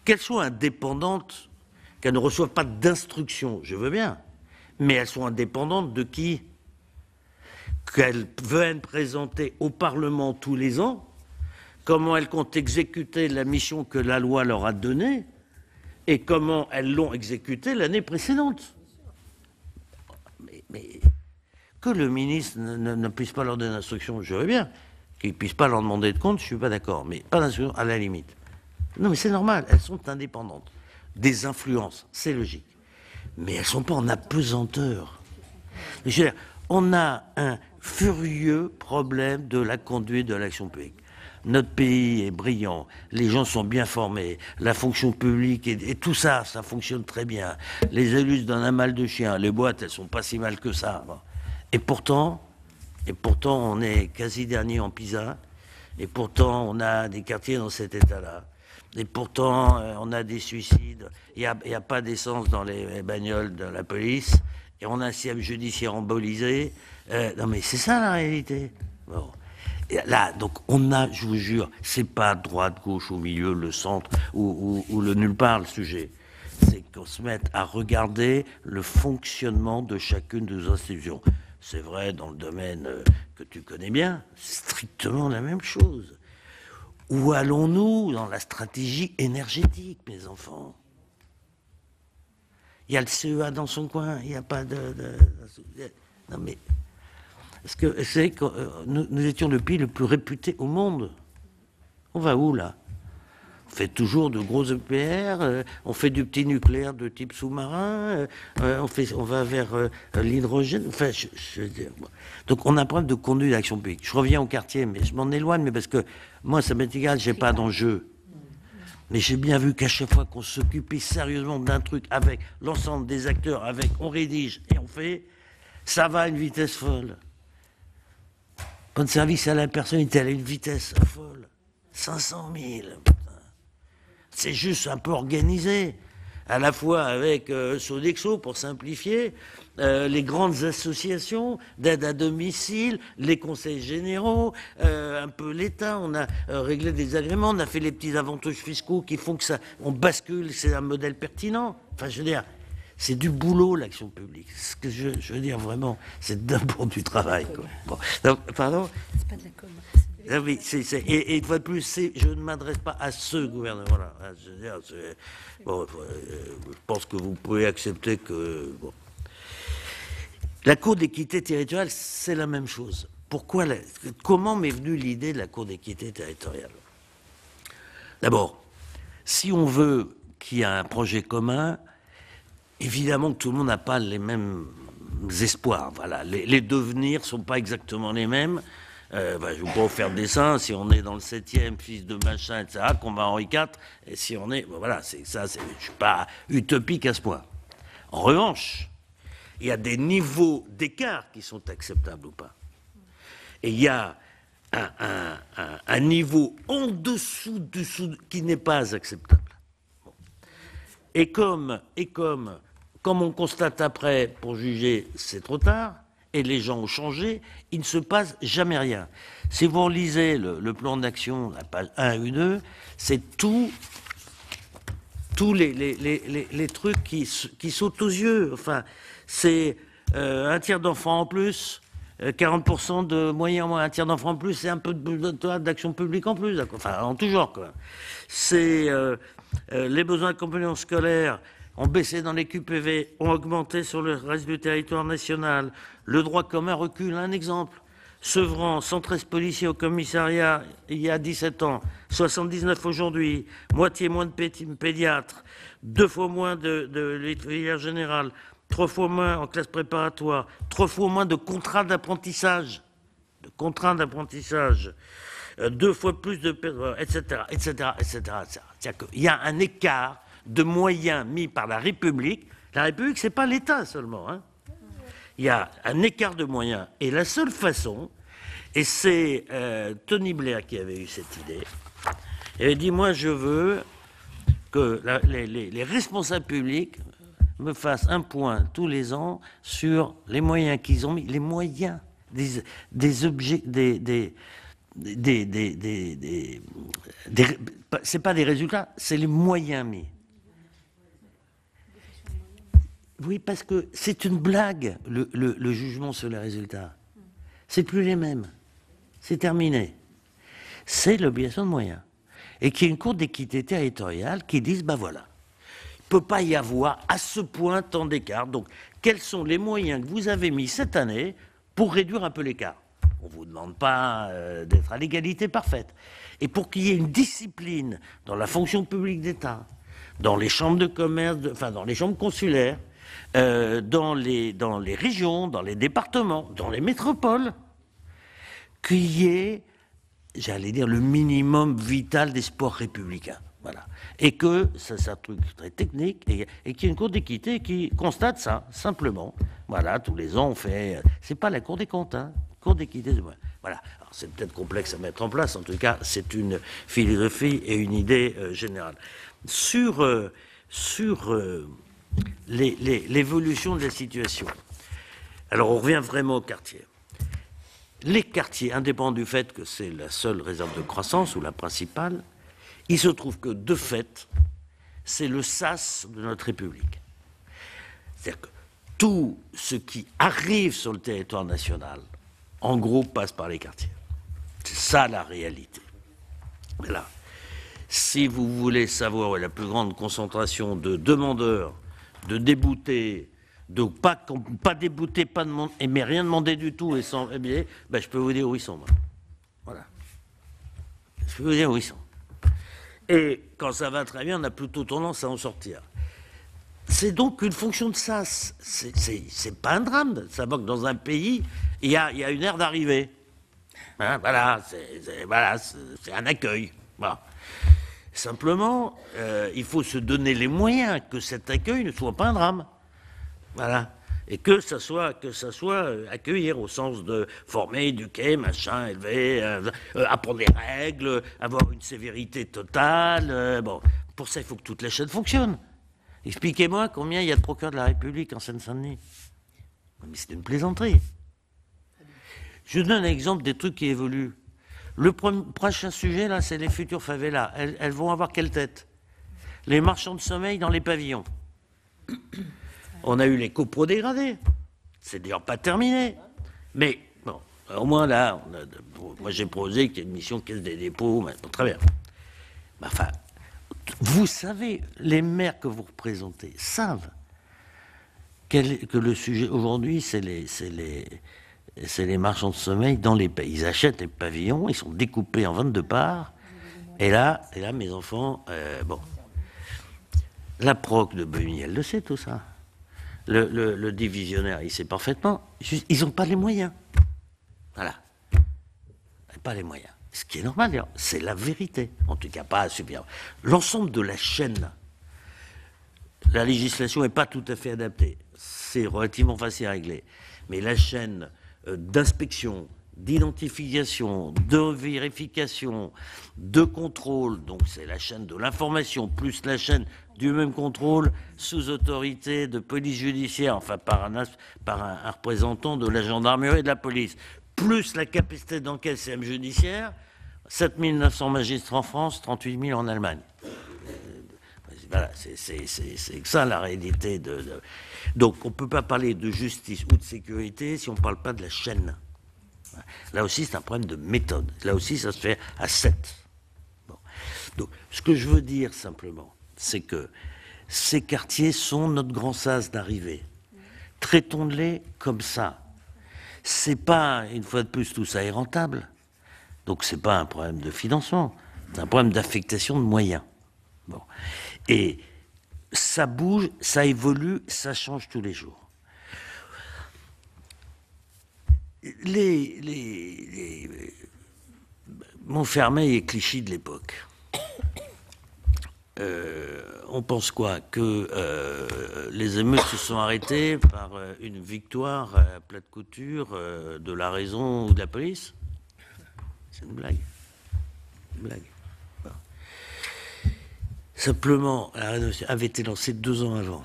qu'elles soient indépendantes, qu'elles ne reçoivent pas d'instructions, je veux bien, mais elles sont indépendantes de qui? Qu'elles viennent présenter au Parlement tous les ans, comment elles comptent exécuter la mission que la loi leur a donnée, et comment elles l'ont exécutée l'année précédente. Mais que le ministre ne puisse pas leur donner d'instructions, je veux bien. Qu'il ne puisse pas leur demander de compte, je ne suis pas d'accord. Mais pas d'instructions, à la limite. Non, mais c'est normal, elles sont indépendantes. Des influences, c'est logique. Mais elles ne sont pas en apesanteur. Je veux dire, on a un furieux problème de la conduite de l'action publique. Notre pays est brillant, les gens sont bien formés, la fonction publique et tout ça, ça fonctionne très bien. Les élus se donnent un mal de chien, les boîtes, elles sont pas si mal que ça. Et pourtant, on est quasi dernier en PISA, et pourtant, on a des quartiers dans cet état-là. Et pourtant, on a des suicides, il n'y a pas d'essence dans les bagnoles de la police, et on a un système judiciaire embolisé. Non mais c'est ça la réalité. Bon. Là, donc on a, je vous jure, c'est pas droite, gauche, au milieu, le centre ou le nulle part le sujet. C'est qu'on se mette à regarder le fonctionnement de chacune de nos institutions. C'est vrai dans le domaine que tu connais bien, strictement la même chose. Où allons-nous dans la stratégie énergétique, mes enfants? Il y a le CEA dans son coin, il n'y a pas de... Non mais... Parce que vous savez que nous étions le pays le plus réputé au monde. On va où, là? On fait toujours de gros EPR, on fait du petit nucléaire de type sous-marin, on va vers l'hydrogène. Enfin, je veux dire, donc on a un problème de conduite d'action publique. Je reviens au quartier, mais je m'en éloigne, mais parce que moi, ça m'est égal, j'ai pas d'enjeu. Mais j'ai bien vu qu'à chaque fois qu'on s'occupait sérieusement d'un truc avec l'ensemble des acteurs, on rédige et on fait, ça va à une vitesse folle. Quand le service à la personne était à une vitesse folle. 500 000. Putain. C'est juste un peu organisé, à la fois avec Sodexo, pour simplifier, les grandes associations d'aide à domicile, les conseils généraux, un peu l'État. On a réglé des agréments, on a fait les petits avantages fiscaux qui font que on bascule, c'est un modèle pertinent. Enfin, je veux dire, c'est du boulot, l'action publique. Ce que je veux dire vraiment, c'est d'abord du travail, quoi. Bon. Donc, pardon ? C'est pas de la com. Ah oui, et une fois de plus, je ne m'adresse pas à ce gouvernement-là. Je veux dire, bon, je pense que vous pouvez accepter que... Bon. La Cour d'équité territoriale, c'est la même chose. Comment m'est venue l'idée de la Cour d'équité territoriale? D'abord, si on veut qu'il y ait un projet commun, évidemment que tout le monde n'a pas les mêmes espoirs. Voilà. Les devenirs ne sont pas exactement les mêmes. Je ne vais pas vous faire dessin, si on est dans le 7e, fils de machin, etc., qu'on va Henri IV, et si on est... Bon, voilà, je ne suis pas utopique à ce point. En revanche, il y a des niveaux d'écart qui sont acceptables ou pas. Et il y a un niveau en dessous qui n'est pas acceptable. Bon. Et comme on constate après, pour juger, c'est trop tard, et les gens ont changé, il ne se passe jamais rien. Si vous relisez le plan d'action, la page 1 ou 2, c'est tous les trucs qui sautent aux yeux. Enfin, c'est un tiers d'enfants en plus, 40% de moyens en moins, un tiers d'enfants en plus, c'est un peu d'action publique en plus, enfin, en tout genre, quoi. C'est les besoins d'accompagnement scolaire ont baissé dans les QPV, ont augmenté sur le reste du territoire national. Le droit commun recule. Un exemple. Sevran, 113 policiers au commissariat il y a 17 ans, 79 aujourd'hui, moitié moins de pédiatres, 2 fois moins de filière générale, 3 fois moins en classe préparatoire, 3 fois moins de contrats d'apprentissage, 2 fois plus de... etc., etc., etc., etc. C'est-à-dire qu'il y a un écart de moyens mis par la République. La République, ce n'est pas l'État seulement, hein. Il y a un écart de moyens. Et la seule façon, et c'est Tony Blair qui avait eu cette idée, il avait dit, moi je veux que les responsables publics me fassent un point tous les ans sur les moyens qu'ils ont mis, les moyens des objets, c'est pas des résultats, c'est les moyens mis. Oui, parce que c'est une blague, le jugement sur les résultats. C'est plus les mêmes. C'est terminé. C'est l'obligation de moyens. Et qu'il y ait une cour d'équité territoriale qui dise, ben voilà, il ne peut pas y avoir à ce point tant d'écart. Donc, quels sont les moyens que vous avez mis cette année pour réduire un peu l'écart? On ne vous demande pas d'être à l'égalité parfaite. Et pour qu'il y ait une discipline dans la fonction publique d'État, dans les chambres de commerce, enfin dans les chambres consulaires, dans les régions, dans les départements, dans les métropoles, qu'il y ait, j'allais dire, le minimum vital des sports républicains. Voilà. Et que, c'est un truc très technique, et qu'il y ait une cour d'équité qui constate ça, simplement. Voilà, tous les ans, on fait... C'est pas la Cour des comptes, hein. Cour d'équité. Voilà. Alors, c'est peut-être complexe à mettre en place, en tout cas, c'est une philosophie et une idée générale. Sur l'évolution de la situation. Alors, on revient vraiment aux quartiers. Les quartiers, indépendants du fait que c'est la seule réserve de croissance, ou la principale, il se trouve que, de fait, c'est le sas de notre République. C'est-à-dire que tout ce qui arrive sur le territoire national, en gros, passe par les quartiers. C'est ça la réalité. Voilà. Si vous voulez savoir la plus grande concentration de demandeurs, de déboutés, de pas déboutés, pas de monde, mais rien demandé du tout, et sans, ben, je peux vous dire où ils sont. Moi. Voilà. Je peux vous dire où ils sont. Et quand ça va très bien, on a plutôt tendance à en sortir. C'est donc une fonction de sas. C'est pas un drame. Ça va que dans un pays, il y a une aire d'arrivée. Hein, voilà, c'est un accueil. Voilà. Simplement, il faut se donner les moyens que cet accueil ne soit pas un drame. Voilà. Et que ça soit accueillir au sens de former, éduquer, machin, élever, apprendre les règles, avoir une sévérité totale, bon, pour ça, il faut que toute la chaîne fonctionne. Expliquez-moi combien il y a de procureurs de la République en Seine-Saint-Denis. Mais c'est une plaisanterie. Je donne un exemple des trucs qui évoluent. Le prochain sujet, là, c'est les futures favelas. Elles vont avoir quelle tête? Les marchands de sommeil dans les pavillons. On a eu les coprodégradés. C'est d'ailleurs pas terminé. Mais, bon, au moins là, moi j'ai proposé qu'il y ait une mission caisse des dépôts. Bon, très bien. Mais enfin, vous savez, les maires que vous représentez savent que le sujet aujourd'hui, c'est les marchands de sommeil dans les pays. Ils achètent les pavillons, ils sont découpés en 22 parts. Et là mes enfants, bon. La proc de Beugnay, elle le sait tout ça. Le divisionnaire, il sait parfaitement. Ils n'ont pas les moyens. Voilà. Pas les moyens. Ce qui est normal, d'ailleurs. C'est la vérité. En tout cas, pas super. L'ensemble de la chaîne, la législation n'est pas tout à fait adaptée. C'est relativement facile à régler. Mais la chaîne d'inspection, d'identification, de vérification, de contrôle, donc c'est la chaîne de l'information, plus la chaîne du même contrôle sous autorité de police judiciaire, enfin par un représentant de la gendarmerie et de la police, plus la capacité d'enquête CM judiciaire, 7 900 magistrats en France, 38 000 en Allemagne. Voilà, c'est ça la réalité. Donc on ne peut pas parler de justice ou de sécurité si on ne parle pas de la chaîne. Là aussi, c'est un problème de méthode. Là aussi, ça se fait à 7. Bon. Donc, ce que je veux dire simplement, c'est que ces quartiers sont notre grand sas d'arrivée. Traitons-les comme ça. C'est pas, une fois de plus, tout ça est rentable. Donc, c'est pas un problème de financement. C'est un problème d'affectation de moyens. Bon. Et ça bouge, ça évolue, ça change tous les jours. Montfermeil et Clichy de l'époque. On pense quoi? Que les émeutes se sont arrêtées par une victoire à plat de couture de la raison ou de la police? C'est une blague. Une blague. Bon. Simplement, la rénovation avait été lancée 2 ans avant.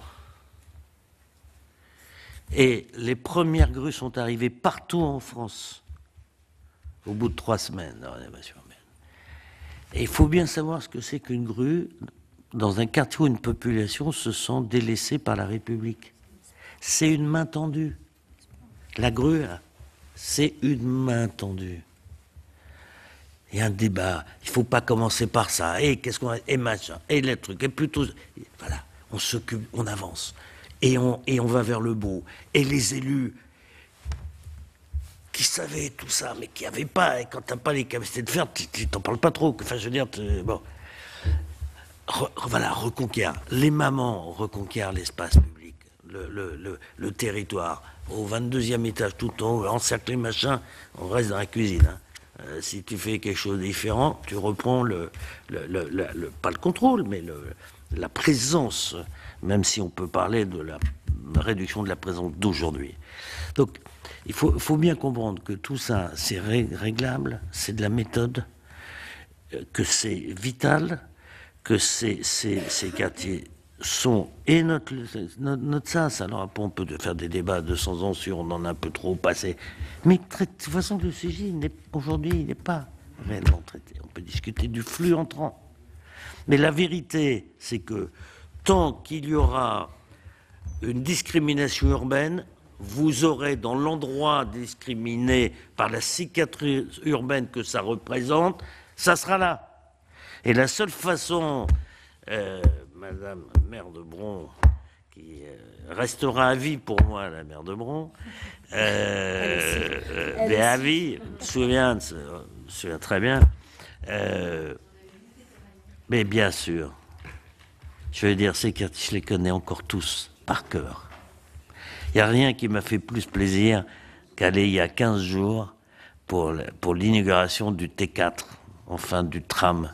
Et les premières grues sont arrivées partout en France, au bout de 3 semaines de rénovation urbaine. Et il faut bien savoir ce que c'est qu'une grue dans un quartier où une population se sent délaissée par la République. C'est une main tendue. La grue, c'est une main tendue. Il y a un débat. Il ne faut pas commencer par ça. Et qu'est-ce qu'on a? Et machin. Et les trucs. Et plutôt. Voilà. On s'occupe, on avance. Et on va vers le beau. Et les élus qui savaient tout ça, mais qui n'avaient pas, et quand tu n'as pas les capacités de faire, tu t'en parles pas trop. Enfin, je veux dire, bon. Voilà, reconquiert. Les mamans reconquièrent l'espace public, le territoire. Au 22e étage, tout en haut, encerclé, machin, on reste dans la cuisine. Hein. Si tu fais quelque chose de différent, tu reprends pas le contrôle, mais la présence, même si on peut parler de la réduction de la présence d'aujourd'hui. Donc, il faut bien comprendre que tout ça, c'est réglable, c'est de la méthode, que c'est vital, que ces quartiers sont, et notre sas, alors après on peut faire des débats de 200 ans sur on en a un peu trop passé, mais de toute façon le sujet aujourd'hui il n'est pas réellement traité. On peut discuter du flux entrant, mais la vérité c'est que tant qu'il y aura une discrimination urbaine, vous aurez dans l'endroit discriminé par la cicatrice urbaine que ça représente, ça sera là. Et la seule façon, Madame maire de Bron, qui restera à vie pour moi, la maire de Bron, mais à vie, je me souviens très bien, mais bien sûr, je veux dire, ces quartiers, je les connais encore tous, par cœur. Il n'y a rien qui m'a fait plus plaisir qu'aller il y a 15 jours pour l'inauguration du T4, enfin du tram,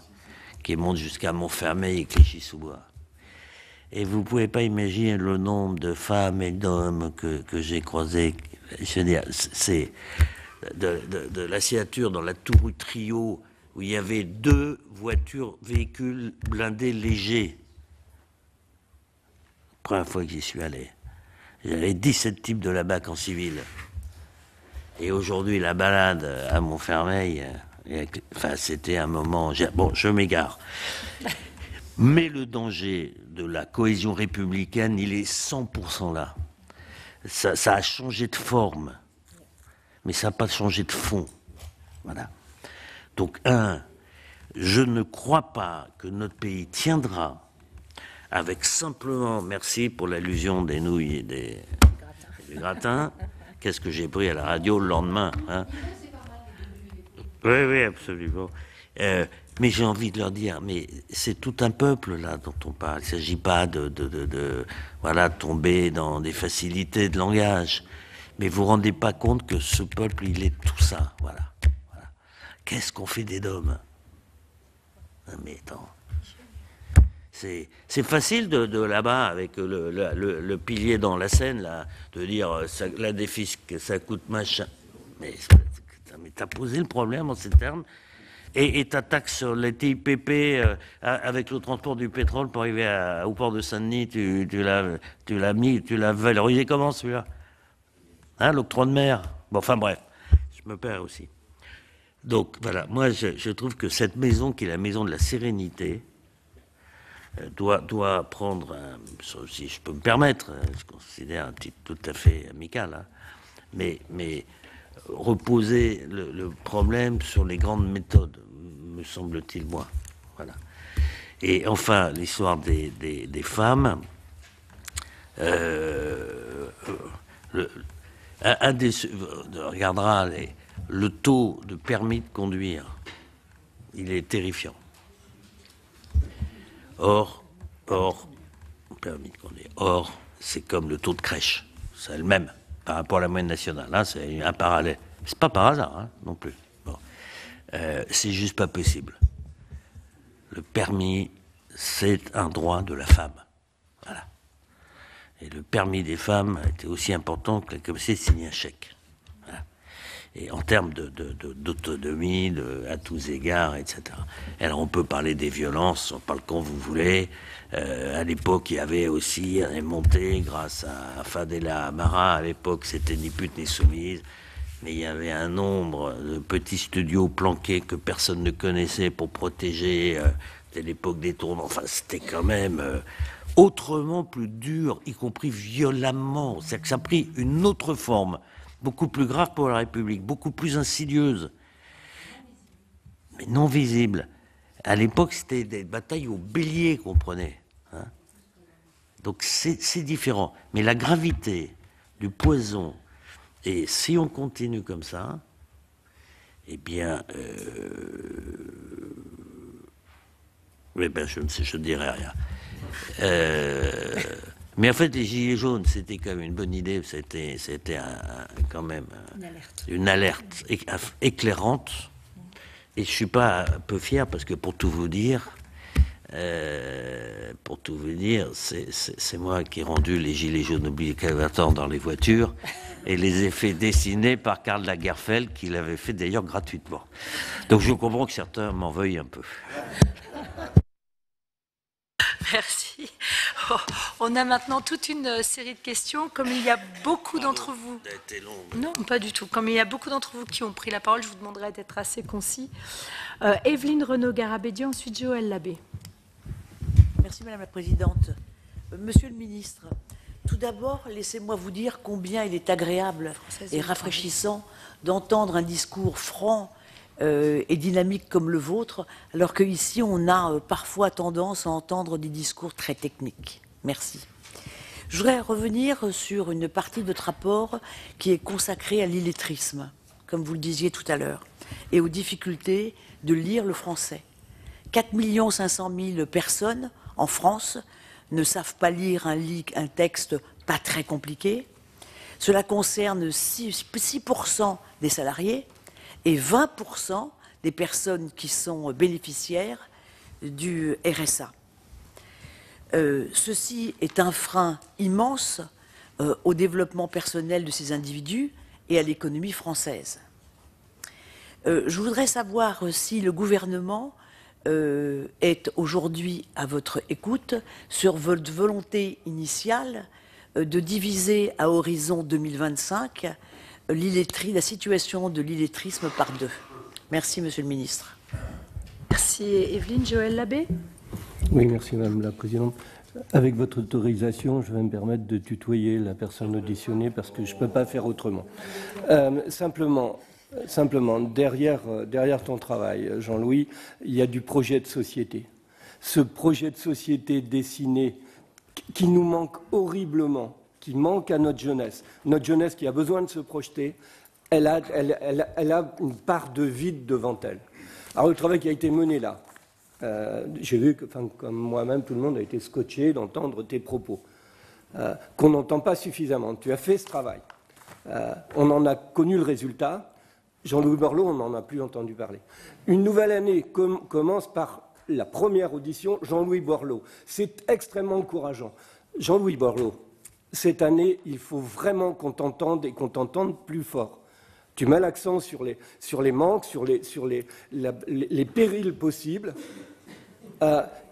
qui monte jusqu'à Montfermeil et Clichy-sous-Bois. Et vous ne pouvez pas imaginer le nombre de femmes et d'hommes que j'ai croisés. Je veux dire, c'est de la signature dans la tour Trio où il y avait 2 véhicules blindés légers. Première fois que j'y suis allé. J'avais 17 types de la BAC en civil. Et aujourd'hui, la balade à Montfermeil, enfin, c'était un moment... Bon, je m'égare. Mais le danger de la cohésion républicaine, il est 100% là. Ça a changé de forme, mais ça n'a pas changé de fond. Voilà. Donc, je ne crois pas que notre pays tiendra avec simplement, merci pour l'allusion des nouilles et des gratins, qu'est-ce que j'ai pris à la radio le lendemain, hein? Oui, oui, absolument. Mais j'ai envie de leur dire, mais c'est tout un peuple là dont on parle. Il ne s'agit pas de tomber dans des facilités de langage. Mais vous ne vous rendez pas compte que ce peuple, il est tout ça. Voilà. Qu'est-ce qu'on fait des dômes? Mais attends. C'est facile de là-bas, avec le pilier dans la Seine, là, de dire la défisque, ça coûte machin. Mais t'as posé le problème en ces termes. Et ta taxe sur les TIPP avec le transport du pétrole pour arriver au port de Saint-Denis, tu l'as valorisé comment celui-là? Hein, l'octroi de mer? Bon, enfin bref, je me perds aussi. Donc voilà, moi je trouve que cette maison, qui est la maison de la sérénité, doit prendre, si je peux me permettre, je considère un titre tout à fait amical, hein, mais reposer le problème sur les grandes méthodes, me semble-t-il, moi. Voilà. Et enfin, l'histoire des femmes. Regardera le taux de permis de conduire. Il est terrifiant. Or, permis de conduire. Or, c'est comme le taux de crèche. C'est le même par rapport à la moyenne nationale. Là, c'est un parallèle. C'est pas par hasard, hein, non plus. Bon. C'est juste pas possible. Le permis, c'est un droit de la femme. Voilà. Et le permis des femmes était aussi important que la capacité de signer un chèque. Voilà. Et en termes d'autonomie, à tous égards, etc. Alors on peut parler des violences, on parle quand vous voulez. À l'époque, il y avait aussi un monté grâce à Fadela Amara. À l'époque, c'était ni pute ni soumise. Mais il y avait un nombre de petits studios planqués que personne ne connaissait pour protéger. C'était l'époque des tournants. Enfin, c'était quand même autrement plus dur, y compris violemment. C'est-à-dire que ça a pris une autre forme, beaucoup plus grave pour la République, beaucoup plus insidieuse, mais non visible. À l'époque, c'était des batailles au bélier qu'on prenait. Hein. Donc c'est différent. Mais la gravité du poison, et si on continue comme ça, eh bien, je ne dirai rien. Mais en fait, les Gilets jaunes, c'était quand même une bonne idée. C'était quand même une alerte éclairante. Et je suis pas un peu fier parce que pour tout vous dire, c'est moi qui ai rendu les Gilets jaunes obligatoires dans les voitures et les effets dessinés par Karl Lagerfeld, qui l'avait fait d'ailleurs gratuitement. Donc je comprends que certains m'en veuillent un peu. Merci. Oh, on a maintenant toute une série de questions. Comme il y a beaucoup d'entre vous... Non, pas du tout. Comme il y a beaucoup d'entre vous qui ont pris la parole, je vous demanderai d'être assez concis. Evelyne Renaud-Garabédian, ensuite Joël Labbé. Merci Madame la Présidente. Monsieur le Ministre, tout d'abord, laissez-moi vous dire combien il est agréable et rafraîchissant d'entendre un discours franc et dynamique comme le vôtre, alors qu'ici, on a parfois tendance à entendre des discours très techniques. Merci. Je voudrais revenir sur une partie de votre rapport qui est consacrée à l'illettrisme, comme vous le disiez tout à l'heure, et aux difficultés de lire le français. 4 500 000 personnes en France ne savent pas lire un texte pas très compliqué. Cela concerne 6% des salariés et 20% des personnes qui sont bénéficiaires du RSA. Ceci est un frein immense au développement personnel de ces individus et à l'économie française. Je voudrais savoir si le gouvernement est aujourd'hui à votre écoute sur votre volonté initiale de diviser à horizon 2025 la situation de l'illettrisme par 2. Merci, Monsieur le Ministre. Merci, Evelyne. Joël Labbé. Oui, merci, Madame la Présidente. Avec votre autorisation, je vais me permettre de tutoyer la personne auditionnée parce que je ne peux pas faire autrement. Simplement, derrière ton travail, Jean-Louis, il y a du projet de société. Ce projet de société dessiné qui nous manque horriblement, qui manque à notre jeunesse qui a besoin de se projeter, elle a une part de vide devant elle. Alors le travail qui a été mené là, j'ai vu que, comme moi-même, tout le monde a été scotché d'entendre tes propos, qu'on n'entend pas suffisamment. Tu as fait ce travail. On en a connu le résultat. Jean-Louis Borloo, on n'en a plus entendu parler. Une nouvelle année commence par la première audition, Jean-Louis Borloo. C'est extrêmement encourageant. Jean-Louis Borloo, cette année, il faut vraiment qu'on t'entende et qu'on t'entende plus fort. Tu mets l'accent sur les manques, sur les périls possibles.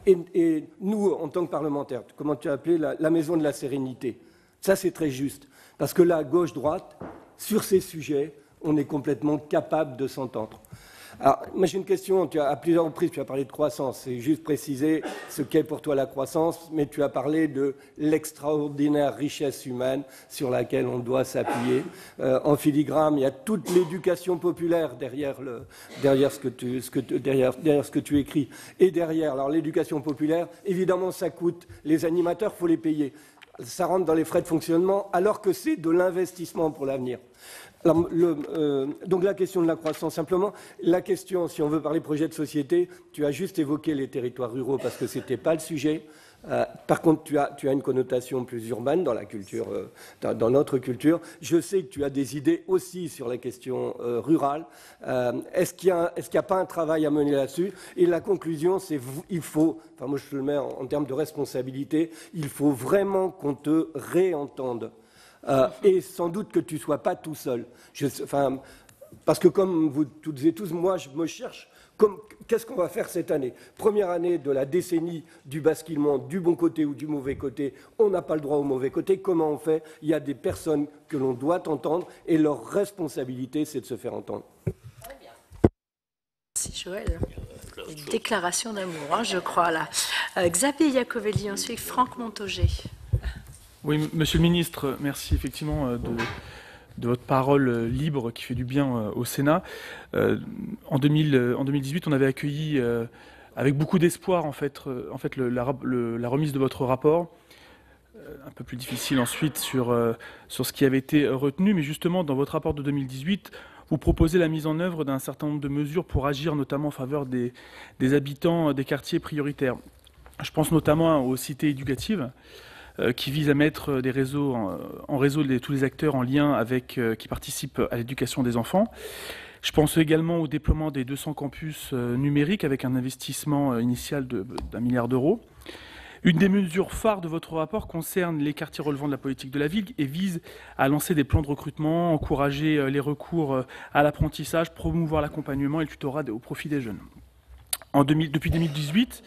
Et nous, en tant que parlementaires, comment tu as appelé la maison de la sérénité. Ça, c'est très juste. Parce que là, gauche-droite, sur ces sujets, on est complètement capable de s'entendre. Alors, moi, j'ai une question. À plusieurs reprises, tu as parlé de croissance. C'est juste préciser ce qu'est pour toi la croissance, mais tu as parlé de l'extraordinaire richesse humaine sur laquelle on doit s'appuyer. En filigrane, il y a toute l'éducation populaire derrière ce que tu écris. Et derrière, alors l'éducation populaire, évidemment, ça coûte. Les animateurs, il faut les payer. Ça rentre dans les frais de fonctionnement, alors que c'est de l'investissement pour l'avenir. Alors, donc la question de la croissance, simplement, la question, si on veut parler projet de société, tu as juste évoqué les territoires ruraux parce que ce n'était pas le sujet. Par contre, tu as une connotation plus urbaine dans la culture, dans notre culture. Je sais que tu as des idées aussi sur la question rurale. Est-ce qu'il n'y a pas un travail à mener là-dessus? Et la conclusion, c'est il faut, enfin moi je le mets en termes de responsabilité, il faut vraiment qu'on te réentende. Et sans doute que tu ne sois pas tout seul. Parce que comme vous toutes et tous, moi je me cherche, qu'est-ce qu'on va faire cette année? Première année de la décennie du basculement du bon côté ou du mauvais côté, on n'a pas le droit au mauvais côté. Comment on fait? Il y a des personnes que l'on doit entendre et leur responsabilité, c'est de se faire entendre. Merci Joël. Une déclaration d'amour, je crois, là. Xavier Iacovelli, ensuite Franck Montaugé. Oui, Monsieur le Ministre, merci effectivement de votre parole libre qui fait du bien au Sénat. En 2018, on avait accueilli avec beaucoup d'espoir en fait la remise de votre rapport. Un peu plus difficile ensuite sur ce qui avait été retenu, mais justement dans votre rapport de 2018, vous proposez la mise en œuvre d'un certain nombre de mesures pour agir notamment en faveur des habitants des quartiers prioritaires. Je pense notamment aux cités éducatives, qui vise à mettre des réseaux en réseau tous les acteurs en lien avec qui participent à l'éducation des enfants. Je pense également au déploiement des 200 campus numériques avec un investissement initial d'1 milliard d'euros. Une des mesures phares de votre rapport concerne les quartiers relevant de la politique de la ville et vise à lancer des plans de recrutement, encourager les recours à l'apprentissage, promouvoir l'accompagnement et le tutorat au profit des jeunes. Depuis 2018,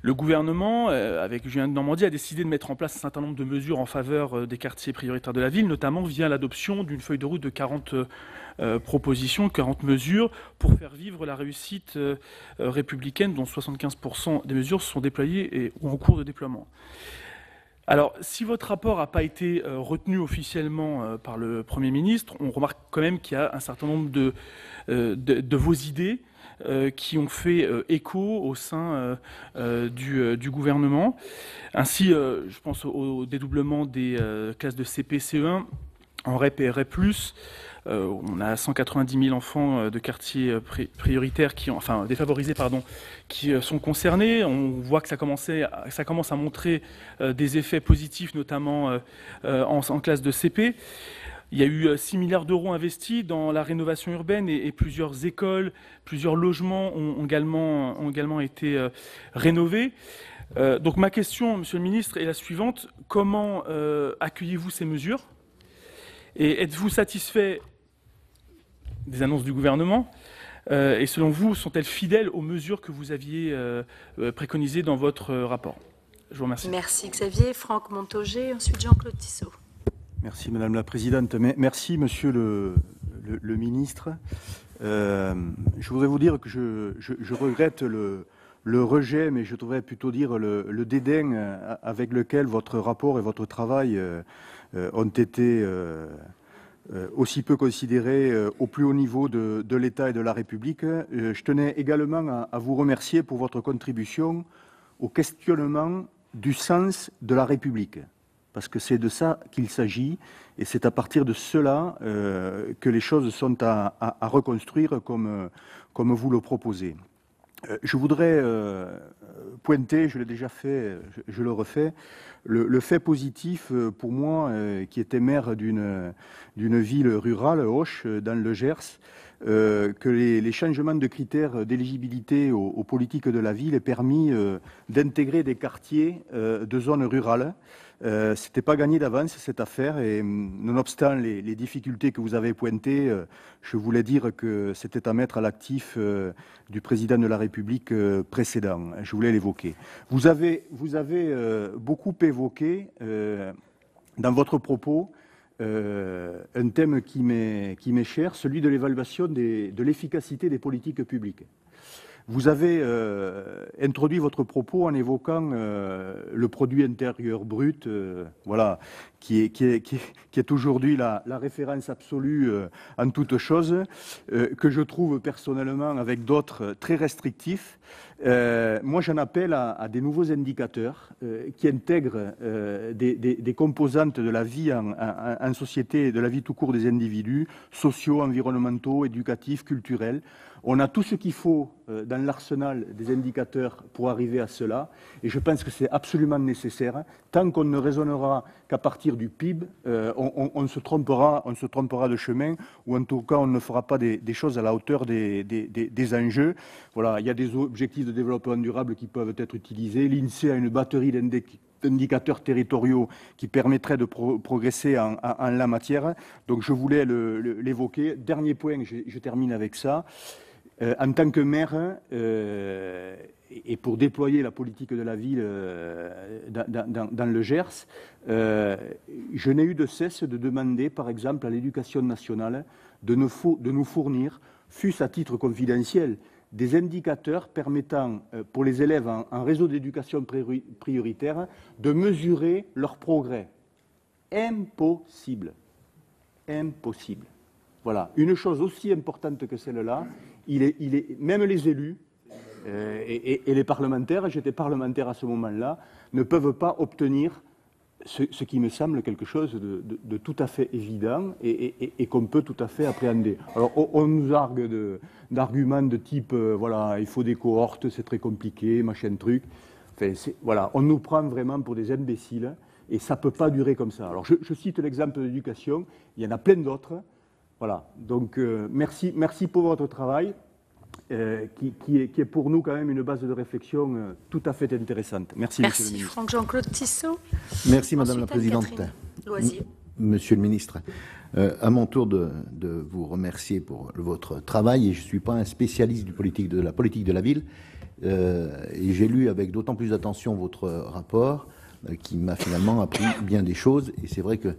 le gouvernement, avec Julien Denormandie, a décidé de mettre en place un certain nombre de mesures en faveur des quartiers prioritaires de la ville, notamment via l'adoption d'une feuille de route de 40 propositions, 40 mesures pour faire vivre la réussite républicaine, dont 75% des mesures sont déployées ou en cours de déploiement. Alors, si votre rapport n'a pas été retenu officiellement par le Premier ministre, on remarque quand même qu'il y a un certain nombre de vos idées qui ont fait écho au sein du gouvernement. Ainsi, je pense au dédoublement des classes de CP, CE1 en REP et REP+. On a 190 000 enfants de quartiers prioritaires, défavorisés, qui sont concernés. On voit que ça commence à montrer des effets positifs, notamment en classe de CP. Il y a eu 6 milliards d'euros investis dans la rénovation urbaine et plusieurs écoles, plusieurs logements ont également été rénovés. Donc ma question, Monsieur le Ministre, est la suivante. Comment accueillez-vous ces mesures? Et êtes-vous satisfait des annonces du gouvernement. Et selon vous, sont-elles fidèles aux mesures que vous aviez préconisées dans votre rapport? Je vous remercie. Merci Xavier. Franck Montaugé, ensuite Jean-Claude Tissot. Merci Madame la Présidente. Merci Monsieur le Ministre. Je voudrais vous dire que je regrette le rejet, mais je devrais plutôt dire le dédain avec lequel votre rapport et votre travail ont été aussi peu considérés au plus haut niveau de l'État et de la République. Je tenais également à vous remercier pour votre contribution au questionnement du sens de la République, parce que c'est de ça qu'il s'agit, et c'est à partir de cela que les choses sont à reconstruire comme vous le proposez. Je voudrais pointer, je l'ai déjà fait, je le refais, le fait positif pour moi, qui était maire d'une ville rurale, Auch, dans le Gers, que les changements de critères d'éligibilité aux politiques de la ville aient permis d'intégrer des quartiers de zones rurales. C'était pas gagné d'avance cette affaire, et nonobstant les difficultés que vous avez pointées, je voulais dire que c'était à mettre à l'actif du président de la République précédent. Je voulais l'évoquer. Vous avez beaucoup évoqué dans votre propos un thème qui m'est cher, celui de l'évaluation de l'efficacité des politiques publiques. Vous avez introduit votre propos en évoquant le produit intérieur brut, voilà, qui est aujourd'hui la référence absolue en toute chose, que je trouve personnellement, avec d'autres, très restrictif. Moi, j'en appelle à des nouveaux indicateurs qui intègrent des composantes de la vie en société, de la vie tout court des individus, sociaux, environnementaux, éducatifs, culturels. On a tout ce qu'il faut dans l'arsenal des indicateurs pour arriver à cela, et je pense que c'est absolument nécessaire. Tant qu'on ne raisonnera qu'à partir du PIB, on se trompera de chemin, ou en tout cas on ne fera pas des choses à la hauteur des enjeux. Voilà, il y a des objectifs de développement durable qui peuvent être utilisés. L'INSEE a une batterie d'indicateurs territoriaux qui permettraient de progresser en la matière. Donc je voulais l'évoquer. Dernier point, je termine avec ça. En tant que maire, et pour déployer la politique de la ville dans le Gers, je n'ai eu de cesse de demander, par exemple, à l'Éducation nationale de nous fournir, fût-ce à titre confidentiel, des indicateurs permettant, pour les élèves en réseau d'éducation prioritaire, de mesurer leur progrès. Impossible. Impossible. Voilà. Une chose aussi importante que celle-là, même les élus et les parlementaires, j'étais parlementaire à ce moment-là, ne peuvent pas obtenir ce qui me semble quelque chose de tout à fait évident et qu'on peut tout à fait appréhender. Alors, on nous argue d'arguments de type, voilà, il faut des cohortes, c'est très compliqué, machin truc. Enfin, voilà, on nous prend vraiment pour des imbéciles, et ça ne peut pas durer comme ça. Alors, je cite l'exemple de l'éducation, il y en a plein d'autres. Voilà, donc merci pour votre travail, qui est pour nous quand même une base de réflexion tout à fait intéressante. Merci, Monsieur le Ministre. Franck. Jean-Claude Tissot. Merci Madame la Présidente. Loisir. Monsieur le Ministre, à mon tour de vous remercier pour votre travail, et je ne suis pas un spécialiste de la politique de la ville, et j'ai lu avec d'autant plus d'attention votre rapport, qui m'a finalement appris bien des choses, et c'est vrai que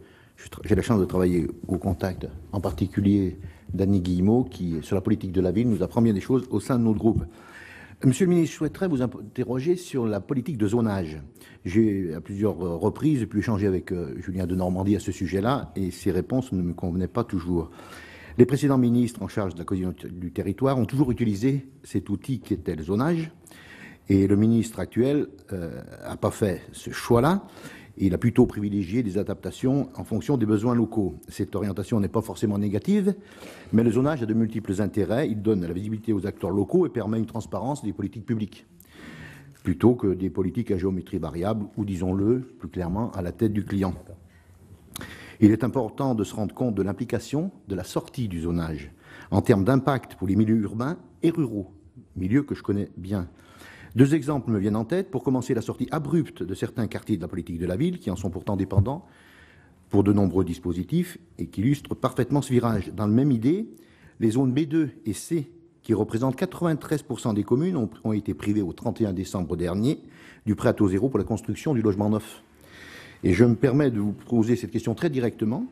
j'ai la chance de travailler au contact, en particulier d'Annie Guillemot, qui, sur la politique de la ville, nous apprend bien des choses au sein de notre groupe. Monsieur le ministre, je souhaiterais vous interroger sur la politique de zonage. J'ai, à plusieurs reprises, pu échanger avec Julien de Normandie à ce sujet-là, et ses réponses ne me convenaient pas toujours. Les précédents ministres en charge de la cohésion du territoire ont toujours utilisé cet outil qui était le zonage, et le ministre actuel n'a pas fait ce choix-là. Il a plutôt privilégié des adaptations en fonction des besoins locaux. Cette orientation n'est pas forcément négative, mais le zonage a de multiples intérêts. Il donne la visibilité aux acteurs locaux et permet une transparence des politiques publiques, plutôt que des politiques à géométrie variable ou, disons-le plus clairement, à la tête du client. Il est important de se rendre compte de l'implication de la sortie du zonage en termes d'impact pour les milieux urbains et ruraux, milieux que je connais bien. Deux exemples me viennent en tête. Pour commencer, la sortie abrupte de certains quartiers de la politique de la ville, qui en sont pourtant dépendants pour de nombreux dispositifs, et qui illustrent parfaitement ce virage. Dans la même idée, Les zones B2 et C, qui représentent 93% des communes, ont été privées au 31 décembre dernier du prêt à taux zéro pour la construction du logement neuf. Et je me permets de vous poser cette question très directement.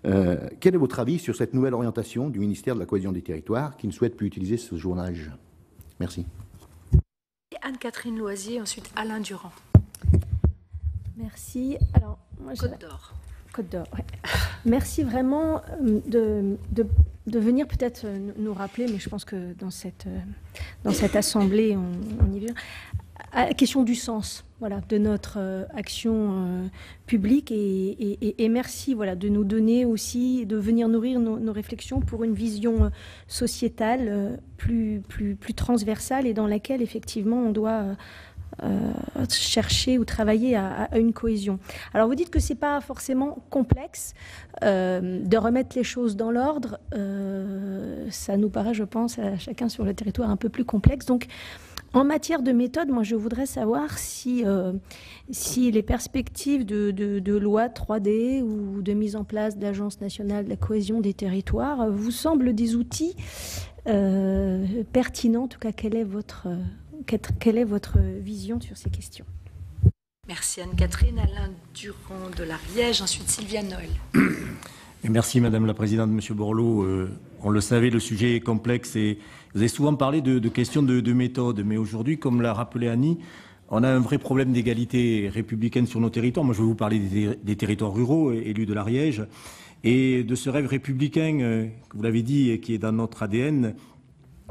Quel est votre avis sur cette nouvelle orientation du ministère de la Cohésion des Territoires qui ne souhaite plus utiliser ce zonage? Merci. Anne-Catherine Loisier, ensuite Alain Durand. Merci. Alors, moi, Côte d'Or. Côte d'Or, ouais. Merci vraiment de venir peut-être nous rappeler, mais je pense que dans cette assemblée, on y vient, à la question du sens, voilà, de notre action publique et merci, voilà, de nous donner aussi, de venir nourrir nos réflexions pour une vision sociétale plus transversale et dans laquelle effectivement on doit chercher ou travailler à une cohésion. Alors vous dites que c'est pas forcément complexe de remettre les choses dans l'ordre. Ça nous paraît, je pense, à chacun sur le territoire un peu plus complexe. Donc en matière de méthode, moi je voudrais savoir si les perspectives de loi 3D ou de mise en place d'Agence nationale de la cohésion des territoires vous semblent des outils pertinents. En tout cas, quelle est votre vision sur ces questions? Merci Anne-Catherine. Alain Durand de l'Ariège, ensuite Sylviane Noël. Merci Madame la Présidente, Monsieur Borloo. On le savait, le sujet est complexe et vous avez souvent parlé de questions de méthode. Mais aujourd'hui, comme l'a rappelé Annie, on a un vrai problème d'égalité républicaine sur nos territoires. Moi, je vais vous parler des territoires ruraux, élus de l'Ariège, et de ce rêve républicain, que vous l'avez dit, qui est dans notre ADN.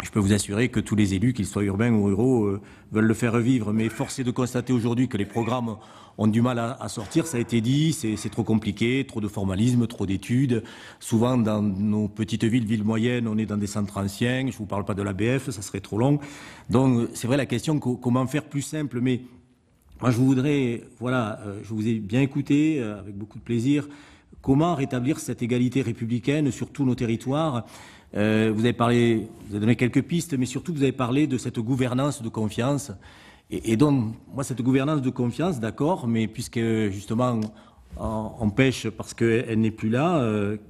Je peux vous assurer que tous les élus, qu'ils soient urbains ou ruraux, veulent le faire vivre. Mais force est de constater aujourd'hui que les programmes ont du mal à sortir. Ça a été dit, c'est trop compliqué, trop de formalisme, trop d'études. Souvent, dans nos petites villes moyennes, on est dans des centres anciens. Je ne vous parle pas de l'ABF, ça serait trop long. Donc, c'est vrai la question, comment faire plus simple. Mais moi, je voudrais, voilà, je vous ai bien écouté, avec beaucoup de plaisir, comment rétablir cette égalité républicaine sur tous nos territoires. Vous avez donné quelques pistes, mais surtout vous avez parlé de cette gouvernance de confiance. Et donc, moi, cette gouvernance de confiance, d'accord, mais puisque justement on pêche parce qu'elle n'est plus là,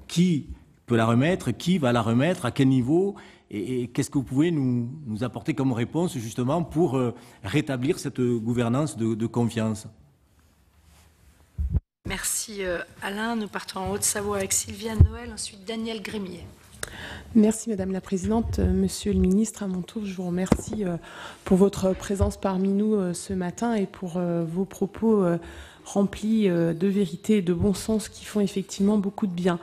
qui peut la remettre, qui va la remettre, à quel niveau, et qu'est-ce que vous pouvez nous apporter comme réponse justement pour rétablir cette gouvernance de confiance? Merci Alain. Nous partons en Haute-Savoie avec Sylviane Noël, ensuite Daniel Grémier. Merci Madame la Présidente. Monsieur le Ministre, à mon tour, je vous remercie pour votre présence parmi nous ce matin et pour vos propos remplis de vérité et de bon sens qui font effectivement beaucoup de bien.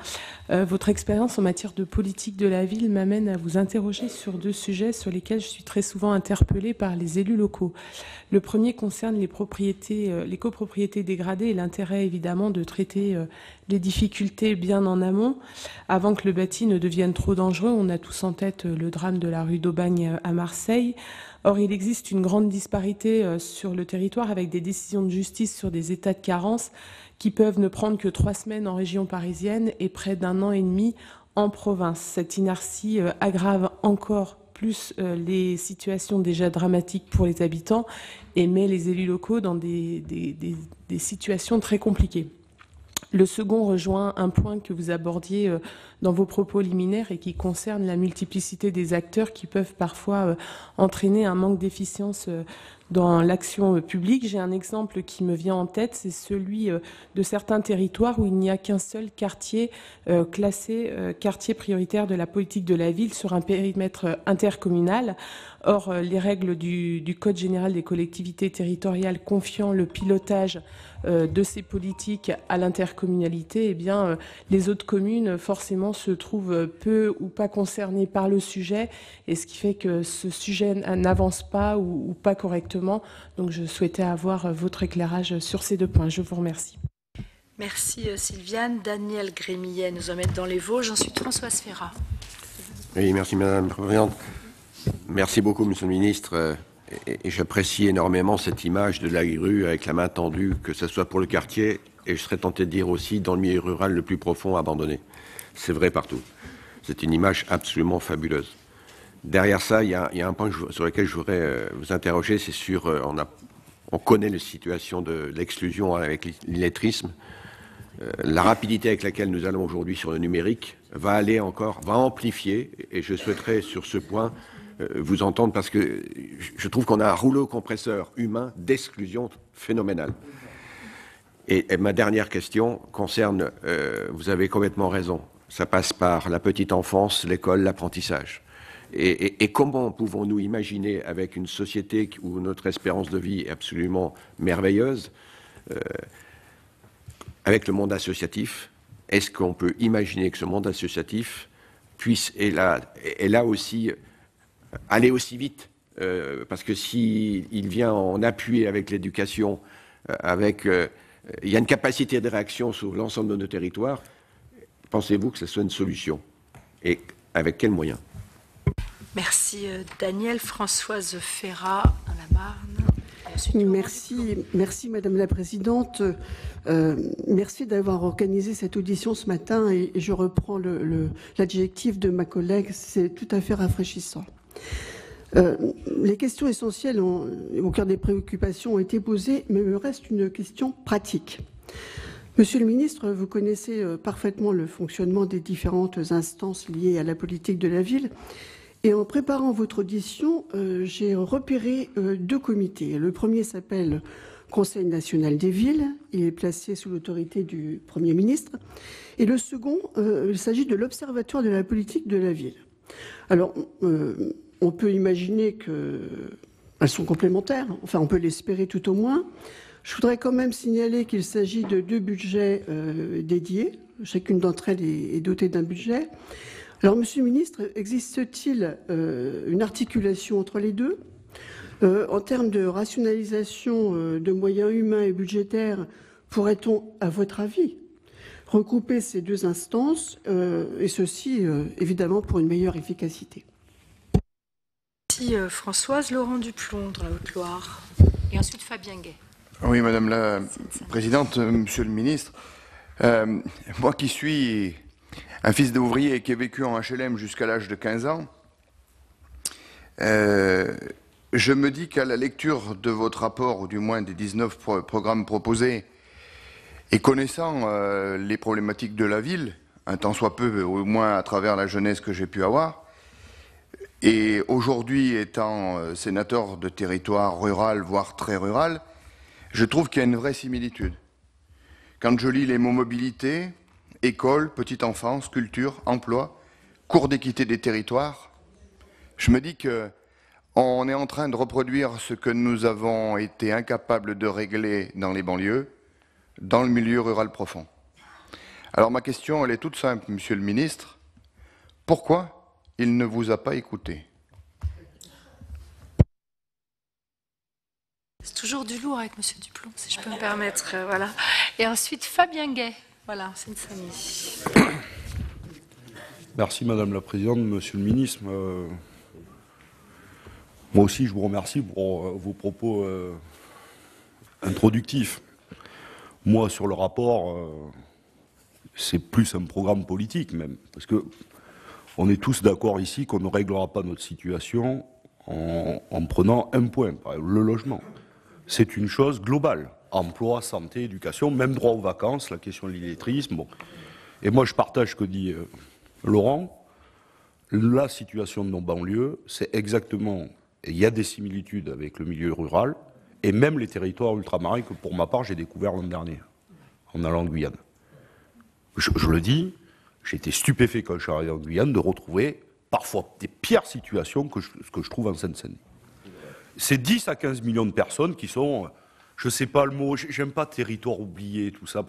Votre expérience en matière de politique de la ville m'amène à vous interroger sur deux sujets sur lesquels je suis très souvent interpellée par les élus locaux. Le premier concerne les copropriétés dégradées et l'intérêt évidemment de traiter les difficultés bien en amont, avant que le bâti ne devienne trop dangereux. On a tous en tête le drame de la rue d'Aubagne à Marseille. Or, il existe une grande disparité sur le territoire avec des décisions de justice sur des états de carence qui peuvent ne prendre que 3 semaines en région parisienne et près d'1 an et demi en province. Cette inertie aggrave encore plus les situations déjà dramatiques pour les habitants et met les élus locaux dans des situations très compliquées. Le second rejoint un point que vous abordiez dans vos propos liminaires et qui concerne la multiplicité des acteurs qui peuvent parfois entraîner un manque d'efficience dans l'action publique. J'ai un exemple qui me vient en tête, c'est celui de certains territoires où il n'y a qu'un seul quartier classé quartier prioritaire de la politique de la ville sur un périmètre intercommunal. Or, les règles du Code général des collectivités territoriales confiant le pilotage de ces politiques à l'intercommunalité, eh bien, les autres communes forcément se trouvent peu ou pas concernées par le sujet, et ce qui fait que ce sujet n'avance pas ou pas correctement. Donc je souhaitais avoir votre éclairage sur ces deux points. Je vous remercie. Merci Sylviane. Daniel Grémillet nous emmène dans les Vosges. Ensuite Françoise Ferrat. Oui, merci Madame la Présidente. Merci beaucoup Monsieur le Ministre. Et j'apprécie énormément cette image de la rue avec la main tendue, que ce soit pour le quartier, et je serais tenté de dire aussi dans le milieu rural le plus profond abandonné. C'est vrai partout. C'est une image absolument fabuleuse. Derrière ça, il y a un point sur lequel je voudrais vous interroger, c'est sur, on connaît la situation de l'exclusion avec l'illettrisme. la rapidité avec laquelle nous allons aujourd'hui sur le numérique va amplifier, et je souhaiterais sur ce point vous entendre, parce que je trouve qu'on a un rouleau compresseur humain d'exclusion phénoménal. Et ma dernière question concerne, vous avez complètement raison, ça passe par la petite enfance, l'école, l'apprentissage. Et comment pouvons-nous imaginer, avec une société où notre espérance de vie est absolument merveilleuse, avec le monde associatif, est-ce qu'on peut imaginer que ce monde associatif puisse, et là aussi, aller aussi vite, parce que s'il vient en appui avec l'éducation, il y a une capacité de réaction sur l'ensemble de nos territoires, pensez-vous que ce soit une solution? Et avec quels moyens? Merci Daniel. Françoise Ferrat, dans la Marne. Merci Madame la Présidente. Merci d'avoir organisé cette audition ce matin, et je reprends l'adjectif de ma collègue, c'est tout à fait rafraîchissant. Les questions essentielles au cœur des préoccupations ont été posées, mais il me reste une question pratique. Monsieur le ministre, vous connaissez parfaitement le fonctionnement des différentes instances liées à la politique de la ville. Et en préparant votre audition, j'ai repéré 2 comités. Le premier s'appelle Conseil national des villes. Il est placé sous l'autorité du Premier ministre. Et le second, il s'agit de l'Observatoire de la politique de la ville. Alors, on peut imaginer qu'elles sont complémentaires. Enfin, on peut l'espérer tout au moins. Je voudrais quand même signaler qu'il s'agit de 2 budgets dédiés. Chacune d'entre elles est dotée d'un budget. Alors, Monsieur le Ministre, existe-t-il une articulation entre les deux? En termes de rationalisation de moyens humains et budgétaires, pourrait-on, à votre avis, regrouper ces 2 instances, et ceci, évidemment, pour une meilleure efficacité? Merci Françoise. Laurent Duplon, de la Haute-Loire. Et ensuite Fabien Gay. Oui, Madame la Présidente, Monsieur le Ministre, moi qui suis un fils d'ouvrier qui a vécu en HLM jusqu'à l'âge de 15 ans, je me dis qu'à la lecture de votre rapport, ou du moins des 19 programmes proposés, et connaissant les problématiques de la ville, un tant soit peu, au moins à travers la jeunesse que j'ai pu avoir, et aujourd'hui étant sénateur de territoire rural, voire très rural, je trouve qu'il y a une vraie similitude. Quand je lis les mots mobilité, école, petite enfance, culture, emploi, cours d'équité des territoires, je me dis qu'on est en train de reproduire ce que nous avons été incapables de régler dans les banlieues, dans le milieu rural profond. Alors ma question, elle est toute simple, Monsieur le Ministre. Pourquoi il ne vous a pas écouté? C'est toujours du lourd avec Monsieur Duplon, si je peux me permettre. Voilà. Et ensuite, Fabien Gay. Voilà, c'est une famille. Merci Madame la Présidente, Monsieur le Ministre. Moi aussi, je vous remercie pour vos propos introductifs. Moi, sur le rapport, c'est plus un programme politique même, parce que on est tous d'accord ici qu'on ne réglera pas notre situation en prenant un point, le logement. C'est une chose globale. Emploi, santé, éducation, même droit aux vacances, la question de l'illettrisme. Bon. Et moi, je partage ce que dit Laurent. La situation de nos banlieues, c'est exactement... Il y a des similitudes avec le milieu rural et même les territoires ultramarins que, pour ma part, j'ai découvert l'an dernier, en allant en Guyane. Je le dis, j'ai été stupéfait quand je suis arrivé en Guyane de retrouver parfois des pires situations que je trouve en Seine-Saint-Denis. C'est 10 à 15 millions de personnes qui sont, je ne sais pas le mot, j'aime pas territoire oublié, tout ça,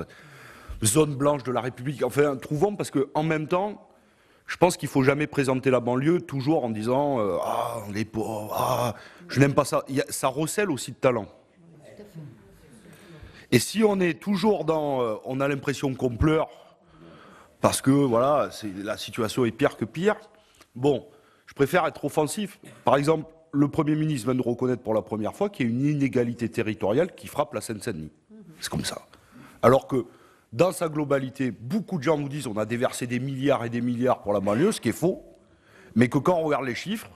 zone blanche de la République, enfin, trouvons, parce qu'en même temps, je pense qu'il ne faut jamais présenter la banlieue toujours en disant « Ah, les pauvres, ah, je n'aime pas ça ». Ça recèle aussi de talent. Et si on est toujours dans... on a l'impression qu'on pleure parce que, voilà, la situation est pire que pire, bon, je préfère être offensif. Par exemple, le Premier ministre vient de reconnaître pour la première fois qu'il y a une inégalité territoriale qui frappe la Seine-Saint-Denis. C'est comme ça. Alors que, dans sa globalité, beaucoup de gens nous disent on a déversé des milliards et des milliards pour la banlieue, ce qui est faux, mais que quand on regarde les chiffres,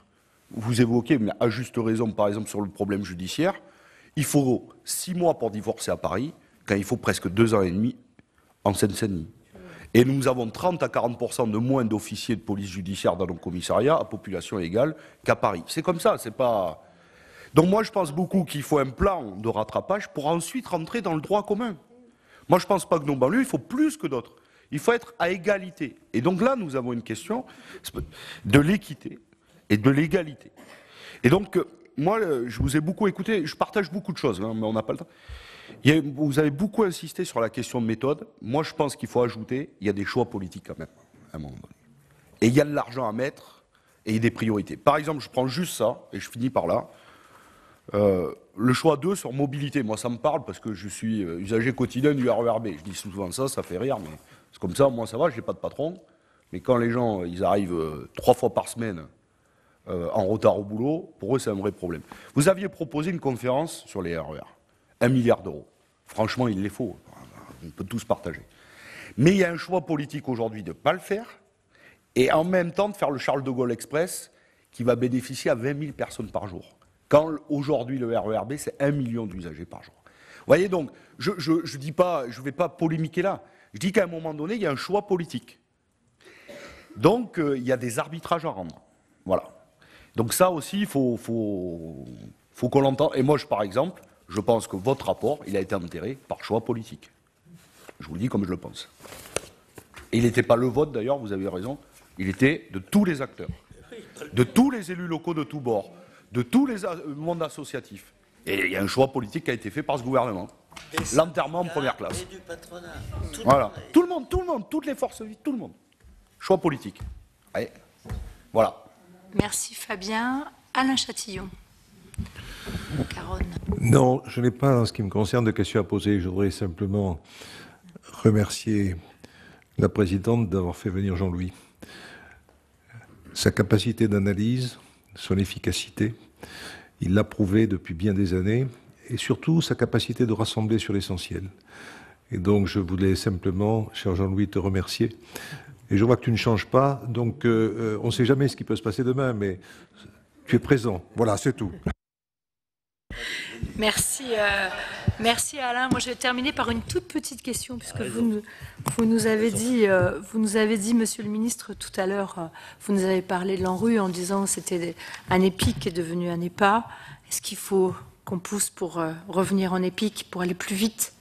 vous évoquez, mais à juste raison, par exemple, sur le problème judiciaire, il faut 6 mois pour divorcer à Paris, quand il faut presque 2 ans et demi en Seine-Saint-Denis. Et nous avons 30 à 40% de moins d'officiers de police judiciaire dans nos commissariats à population égale qu'à Paris. C'est comme ça, c'est pas... Donc moi, je pense beaucoup qu'il faut un plan de rattrapage pour ensuite rentrer dans le droit commun. Moi, je ne pense pas que nos banlieues, il faut plus que d'autres. Il faut être à égalité. Et donc là, nous avons une question de l'équité et de l'égalité. Et donc, moi, je vous ai beaucoup écouté, je partage beaucoup de choses, hein, mais on n'a pas le temps. Vous avez beaucoup insisté sur la question de méthode. Moi, je pense qu'il faut ajouter, il y a des choix politiques quand même, à un moment donné. Et il y a de l'argent à mettre et il y a des priorités. Par exemple, je prends juste ça, et je finis par là. Le choix 2 sur mobilité, moi ça me parle parce que je suis usager quotidien du RERB. Je dis souvent ça, ça fait rire, mais c'est comme ça, moi ça va, je n'ai pas de patron. Mais quand les gens, ils arrivent 3 fois par semaine en retard au boulot, pour eux c'est un vrai problème. Vous aviez proposé une conférence sur les RER, 1 milliard d'euros. Franchement, il les faut, on peut tous partager. Mais il y a un choix politique aujourd'hui de ne pas le faire, et en même temps de faire le Charles de Gaulle Express, qui va bénéficier à 20 000 personnes par jour. Quand aujourd'hui le RERB, c'est 1 million d'usagers par jour. Vous voyez donc, je dis pas, je ne vais pas polémiquer là. Je dis qu'à un moment donné, il y a un choix politique. Donc, il y a des arbitrages à rendre. Voilà. Donc ça aussi, il faut qu'on l'entende. Et moi, par exemple, je pense que votre rapport, il a été enterré par choix politique. Je vous le dis comme je le pense. Et il n'était pas le vote, d'ailleurs, vous avez raison. Il était de tous les acteurs, de tous les élus locaux de tous bords, de tous les mondes associatifs. Et il y a un choix politique qui a été fait par ce gouvernement. L'enterrement en première classe. Voilà. Tout le monde, toutes les forces vives, tout le monde. Choix politique. Allez. Voilà. Merci Fabien. Alain Châtillon. Caronne. Non, je n'ai pas, en ce qui me concerne, de questions à poser. Je voudrais simplement remercier la présidente d'avoir fait venir Jean-Louis. Sa capacité d'analyse, son efficacité, il l'a prouvé depuis bien des années, et surtout sa capacité de rassembler sur l'essentiel. Et donc je voulais simplement, cher Jean-Louis, te remercier. Et je vois que tu ne changes pas, donc on ne sait jamais ce qui peut se passer demain, mais tu es présent. Voilà, c'est tout. Merci, merci Alain. Moi, je vais terminer par une toute petite question, puisque vous nous avez dit, Monsieur le Ministre, tout à l'heure, vous nous avez parlé de l'ANRU en disant que c'était un EPIC qui est devenu un EPA. Est-ce qu'il faut qu'on pousse pour revenir en EPIC, pour aller plus vite?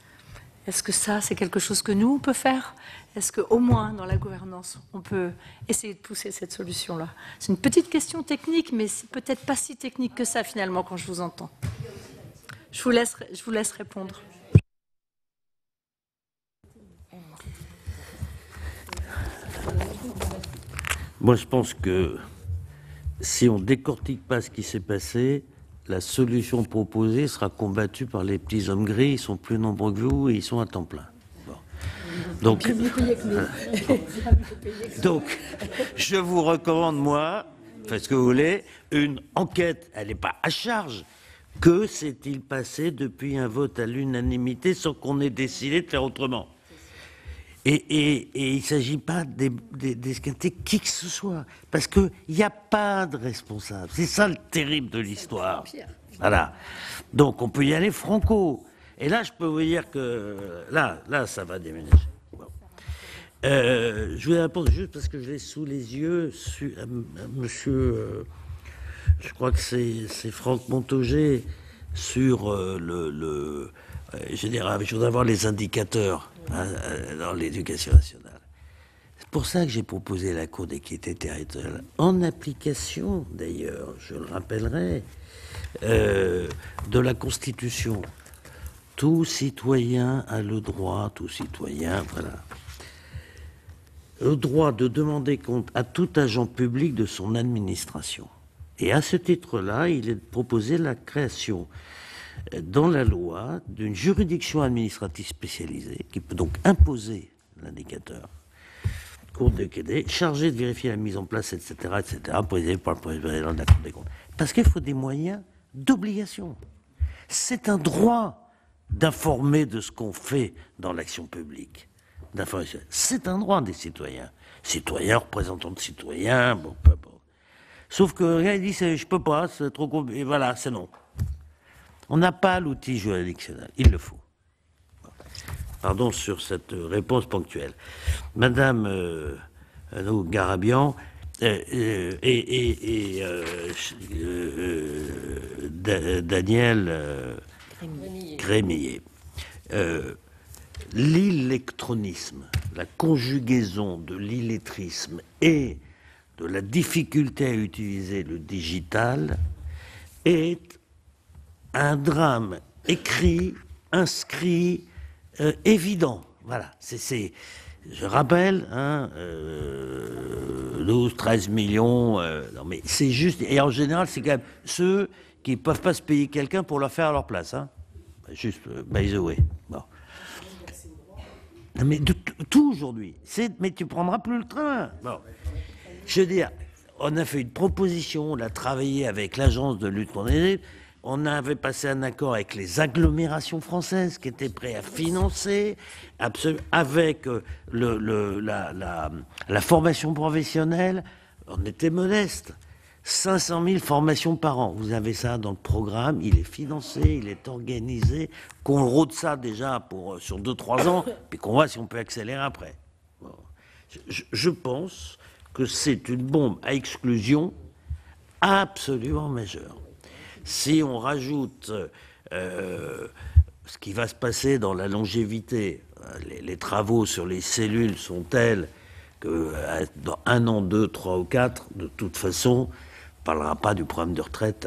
Est-ce que ça, c'est quelque chose que nous, on peut faire? Est-ce qu'au moins, dans la gouvernance, on peut essayer de pousser cette solution-là? C'est une petite question technique, mais c'est peut-être pas si technique que ça, finalement, quand je vous entends. Je vous laisse répondre. Moi, je pense que si on ne décortique pas ce qui s'est passé, la solution proposée sera combattue par les petits hommes gris. Ils sont plus nombreux que vous et ils sont à temps plein. Bon. Donc, je vous recommande, moi, faites ce que vous voulez, une enquête. Elle n'est pas à charge. Que s'est-il passé depuis un vote à l'unanimité sans qu'on ait décidé de faire autrement? Et il ne s'agit pas d'esquinter qui que ce soit, parce qu'il n'y a pas de responsable. C'est ça le terrible de l'histoire. Voilà. Donc on peut y aller franco. Et là, je peux vous dire que là, ça va déménager. Bon. Je voulais répondre juste parce que je l'ai sous les yeux, monsieur... je crois que c'est Franck Montaugé sur je voudrais avoir les indicateurs dans l'éducation nationale. C'est pour ça que j'ai proposé la Cour d'équité territoriale, en application d'ailleurs, je le rappellerai, de la Constitution. Tout citoyen a le droit, le droit de demander compte à tout agent public de son administration. Et à ce titre-là, il est proposé la création dans la loi d'une juridiction administrative spécialisée qui peut donc imposer l'indicateur, Cour d'équité, chargée de vérifier la mise en place, etc., présidé par le président de la Cour des comptes. Parce qu'il faut des moyens d'obligation. C'est un droit d'informer de ce qu'on fait dans l'action publique. C'est un droit des citoyens. Citoyens, représentants de citoyens, bon, peu importe. Sauf que rien il dit je peux pas, c'est trop compliqué. Voilà, c'est non. On n'a pas l'outil juridictionnel, il le faut. pardon, sur cette réponse ponctuelle. Madame Garabian Daniel Crémier. L'illectronisme, la conjugaison de l'illettrisme et de la difficulté à utiliser le digital est un drame écrit, inscrit, évident. Voilà. Je rappelle, 12, 13 millions. Non, mais c'est juste. Et en général, c'est quand même ceux qui ne peuvent pas se payer quelqu'un pour leur faire à leur place. Hein. Juste, by the way. Bon. Non, mais tout aujourd'hui. Mais tu prendras plus le train. Bon. Je veux dire, on a fait une proposition, on l'a travaillé avec l'agence de lutte contre les dérives. On avait passé un accord avec les agglomérations françaises qui étaient prêts à financer, avec la formation professionnelle. On était modeste. 500 000 formations par an. Vous avez ça dans le programme, il est financé, il est organisé, qu'on rôde ça déjà sur 2-3 ans, puis qu'on voit si on peut accélérer après. Bon. Je pense que c'est une bombe à exclusion absolument majeure. Si on rajoute ce qui va se passer dans la longévité, les travaux sur les cellules sont tels que dans 1 an, 2, 3 ou 4, de toute façon, on ne parlera pas du problème de retraite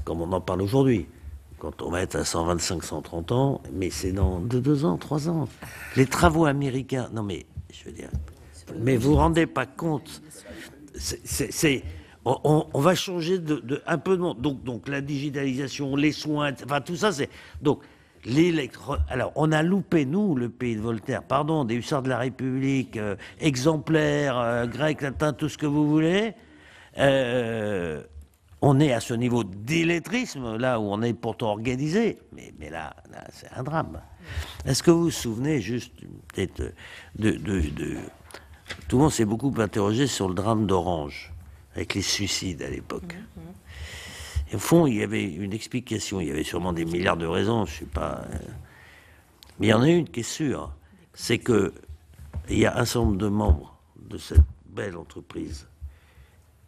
comme on en parle aujourd'hui. Quand on va être à 125, 130 ans, mais c'est dans 2 ans, 3 ans. Les travaux américains, non mais, je veux dire, mais vous vous rendez pas compte, on va changer un peu de monde. Donc la digitalisation, les soins, enfin tout ça, c'est... Donc, alors, on a loupé, nous, le pays de Voltaire, pardon, des hussards de la République, exemplaires, grecs, latins, tout ce que vous voulez. On est à ce niveau d'illettrisme, là où on est pourtant organisé, mais là c'est un drame. Est-ce que vous vous souvenez juste peut-être tout le monde s'est beaucoup interrogé sur le drame d'Orange, avec les suicides à l'époque. Et au fond, il y avait une explication, il y avait sûrement des milliards de raisons, je ne sais pas. Mais il y en a une qui est sûre, c'est qu'il y a un certain nombre de membres de cette belle entreprise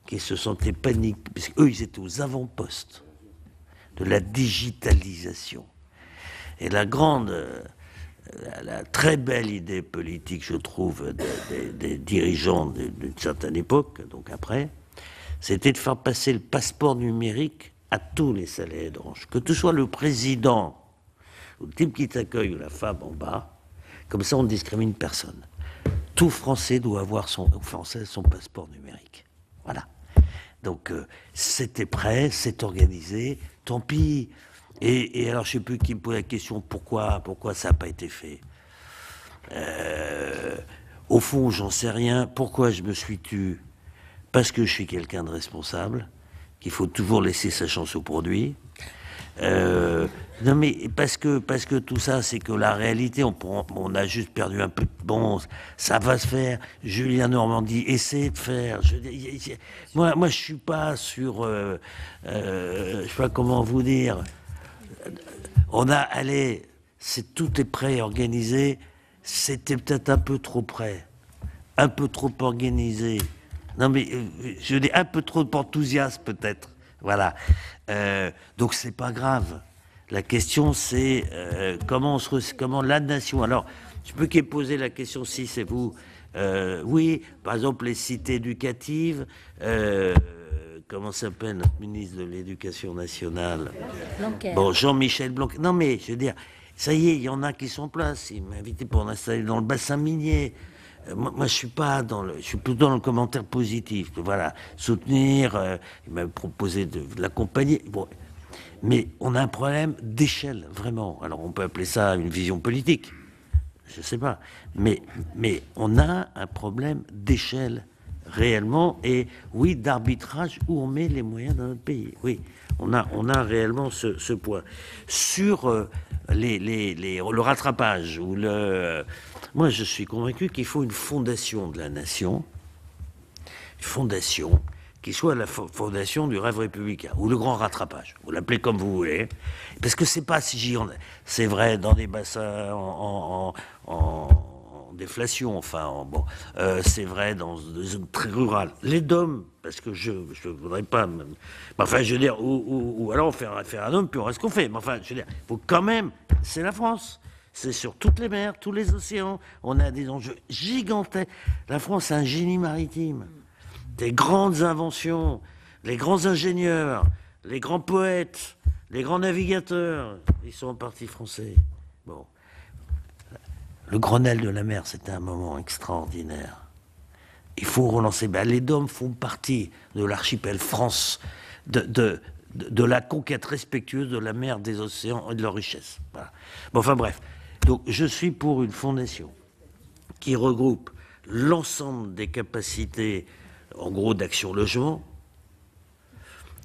qui se sentaient paniqués, parce qu'eux, ils étaient aux avant-postes de la digitalisation. Et la très belle idée politique, je trouve, des dirigeants d'une certaine époque, donc après, c'était de faire passer le passeport numérique à tous les salariés d'Orange. Que ce soit le président, ou le type qui t'accueille, ou la femme en bas, comme ça on ne discrimine personne. Tout Français doit avoir son passeport numérique. Voilà. Donc c'était prêt, c'est organisé, tant pis. Et alors je ne sais plus qui me pose la question, pourquoi ça n'a pas été fait. Au fond, j'en sais rien. Pourquoi je me suis tu? Parce que je suis quelqu'un de responsable, qu'il faut toujours laisser sa chance au produit. Non mais parce que tout ça, c'est que la réalité, on a juste perdu un peu de bon. Ça va se faire. Julien Normandie, essayez de faire. Moi, je suis pas sur. Je sais pas comment vous dire. Tout est prêt, organisé. C'était peut-être un peu trop près, un peu trop organisé. Non mais je dis un peu trop d'enthousiasme peut-être. Voilà. Donc c'est pas grave. La question c'est comment la nation. Alors je peux qu'il poser la question si c'est vous. Oui, par exemple les cités éducatives. Comment s'appelle notre ministre de l'Éducation nationale? Blanquer. Bon, Jean-Michel Blanquer. Non mais je veux dire, ça y est, il y en a qui sont en place. Il m'a invité pour m'installer dans le bassin minier. Moi, je suis pas je suis plutôt dans le commentaire positif. Voilà, soutenir. Il m'a proposé de l'accompagner. Bon, mais on a un problème d'échelle, vraiment. Alors, on peut appeler ça une vision politique. Je sais pas. Mais on a un problème d'échelle réellement. Et oui, d'arbitrage où on met les moyens dans notre pays. Oui, on a réellement ce point sur le rattrapage ou Moi, je suis convaincu qu'il faut une fondation de la nation, une fondation qui soit la fondation du rêve républicain, ou le grand rattrapage, vous l'appelez comme vous voulez, parce que c'est pas si gigantesque. C'est vrai dans des bassins en déflation, enfin, bon, c'est vrai dans des zones très rurales. Les DOM, parce que je voudrais pas, enfin, je veux dire, ou alors on fait un référendum, puis on reste ce qu'on fait. Mais enfin, je veux dire, il faut quand même, c'est la France. C'est sur toutes les mers, tous les océans. On a des enjeux gigantesques. La France a un génie maritime. Des grandes inventions, les grands ingénieurs, les grands poètes, les grands navigateurs, ils sont en partie français. Bon. Le Grenelle de la mer, c'était un moment extraordinaire. Il faut relancer. Ben, les DOM font partie de l'archipel France, de la conquête respectueuse de la mer, des océans et de leur richesse. Voilà. Bon, enfin bref. Donc je suis pour une fondation qui regroupe l'ensemble des capacités, en gros, d'action logement,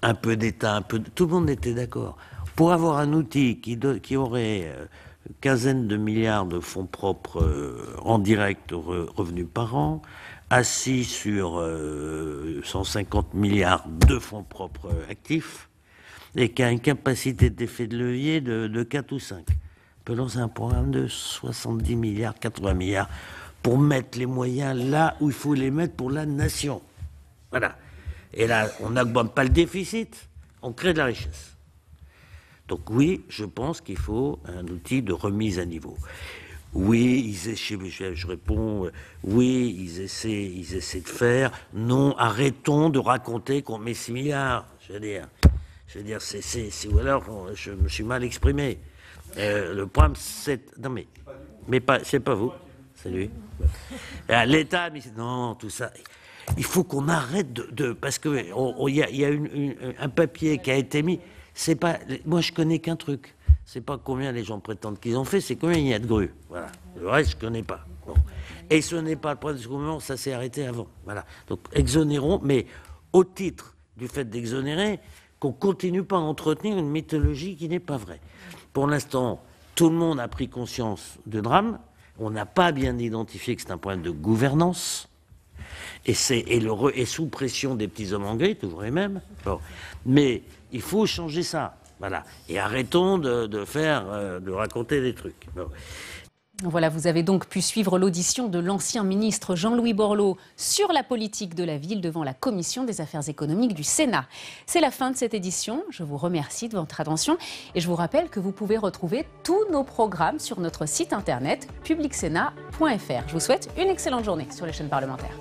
un peu d'État, tout le monde était d'accord. Pour avoir un outil qui aurait une quinzaine de milliards de fonds propres en direct revenus par an, assis sur 150 milliards de fonds propres actifs, et qui a une capacité d'effet de levier de 4 ou 5. On peut lancer un programme de 70 milliards, 80 milliards, pour mettre les moyens là où il faut les mettre pour la nation. Voilà. Et là, on n'augmente pas le déficit, on crée de la richesse. Donc oui, je pense qu'il faut un outil de remise à niveau. Oui, je réponds, oui, ils essaient de faire. Non, arrêtons de raconter qu'on met 6 milliards. Je veux dire, ou alors je me suis mal exprimé. Le problème, c'est... Non, mais pas, c'est pas vous, c'est lui. L'État, non, tout ça... Il faut qu'on arrête parce que il y a un papier qui a été mis. C'est pas, moi je connais qu'un truc. C'est pas combien les gens prétendent qu'ils ont fait, c'est combien il y a de grues. Voilà. Le reste je connais pas. Bon. Et ce n'est pas le problème du gouvernement, ça s'est arrêté avant. Voilà. Donc exonérons, mais au titre du fait d'exonérer, qu'on continue pas à entretenir une mythologie qui n'est pas vraie. Pour l'instant, tout le monde a pris conscience du drame. On n'a pas bien identifié que c'est un problème de gouvernance. Et sous pression des petits hommes en gris, toujours les mêmes. Bon. Mais il faut changer ça. Voilà. Et arrêtons de raconter des trucs. Bon. Voilà, vous avez donc pu suivre l'audition de l'ancien ministre Jean-Louis Borloo sur la politique de la ville devant la Commission des affaires économiques du Sénat. C'est la fin de cette édition. Je vous remercie de votre attention et je vous rappelle que vous pouvez retrouver tous nos programmes sur notre site internet publicsénat.fr. Je vous souhaite une excellente journée sur les chaînes parlementaires.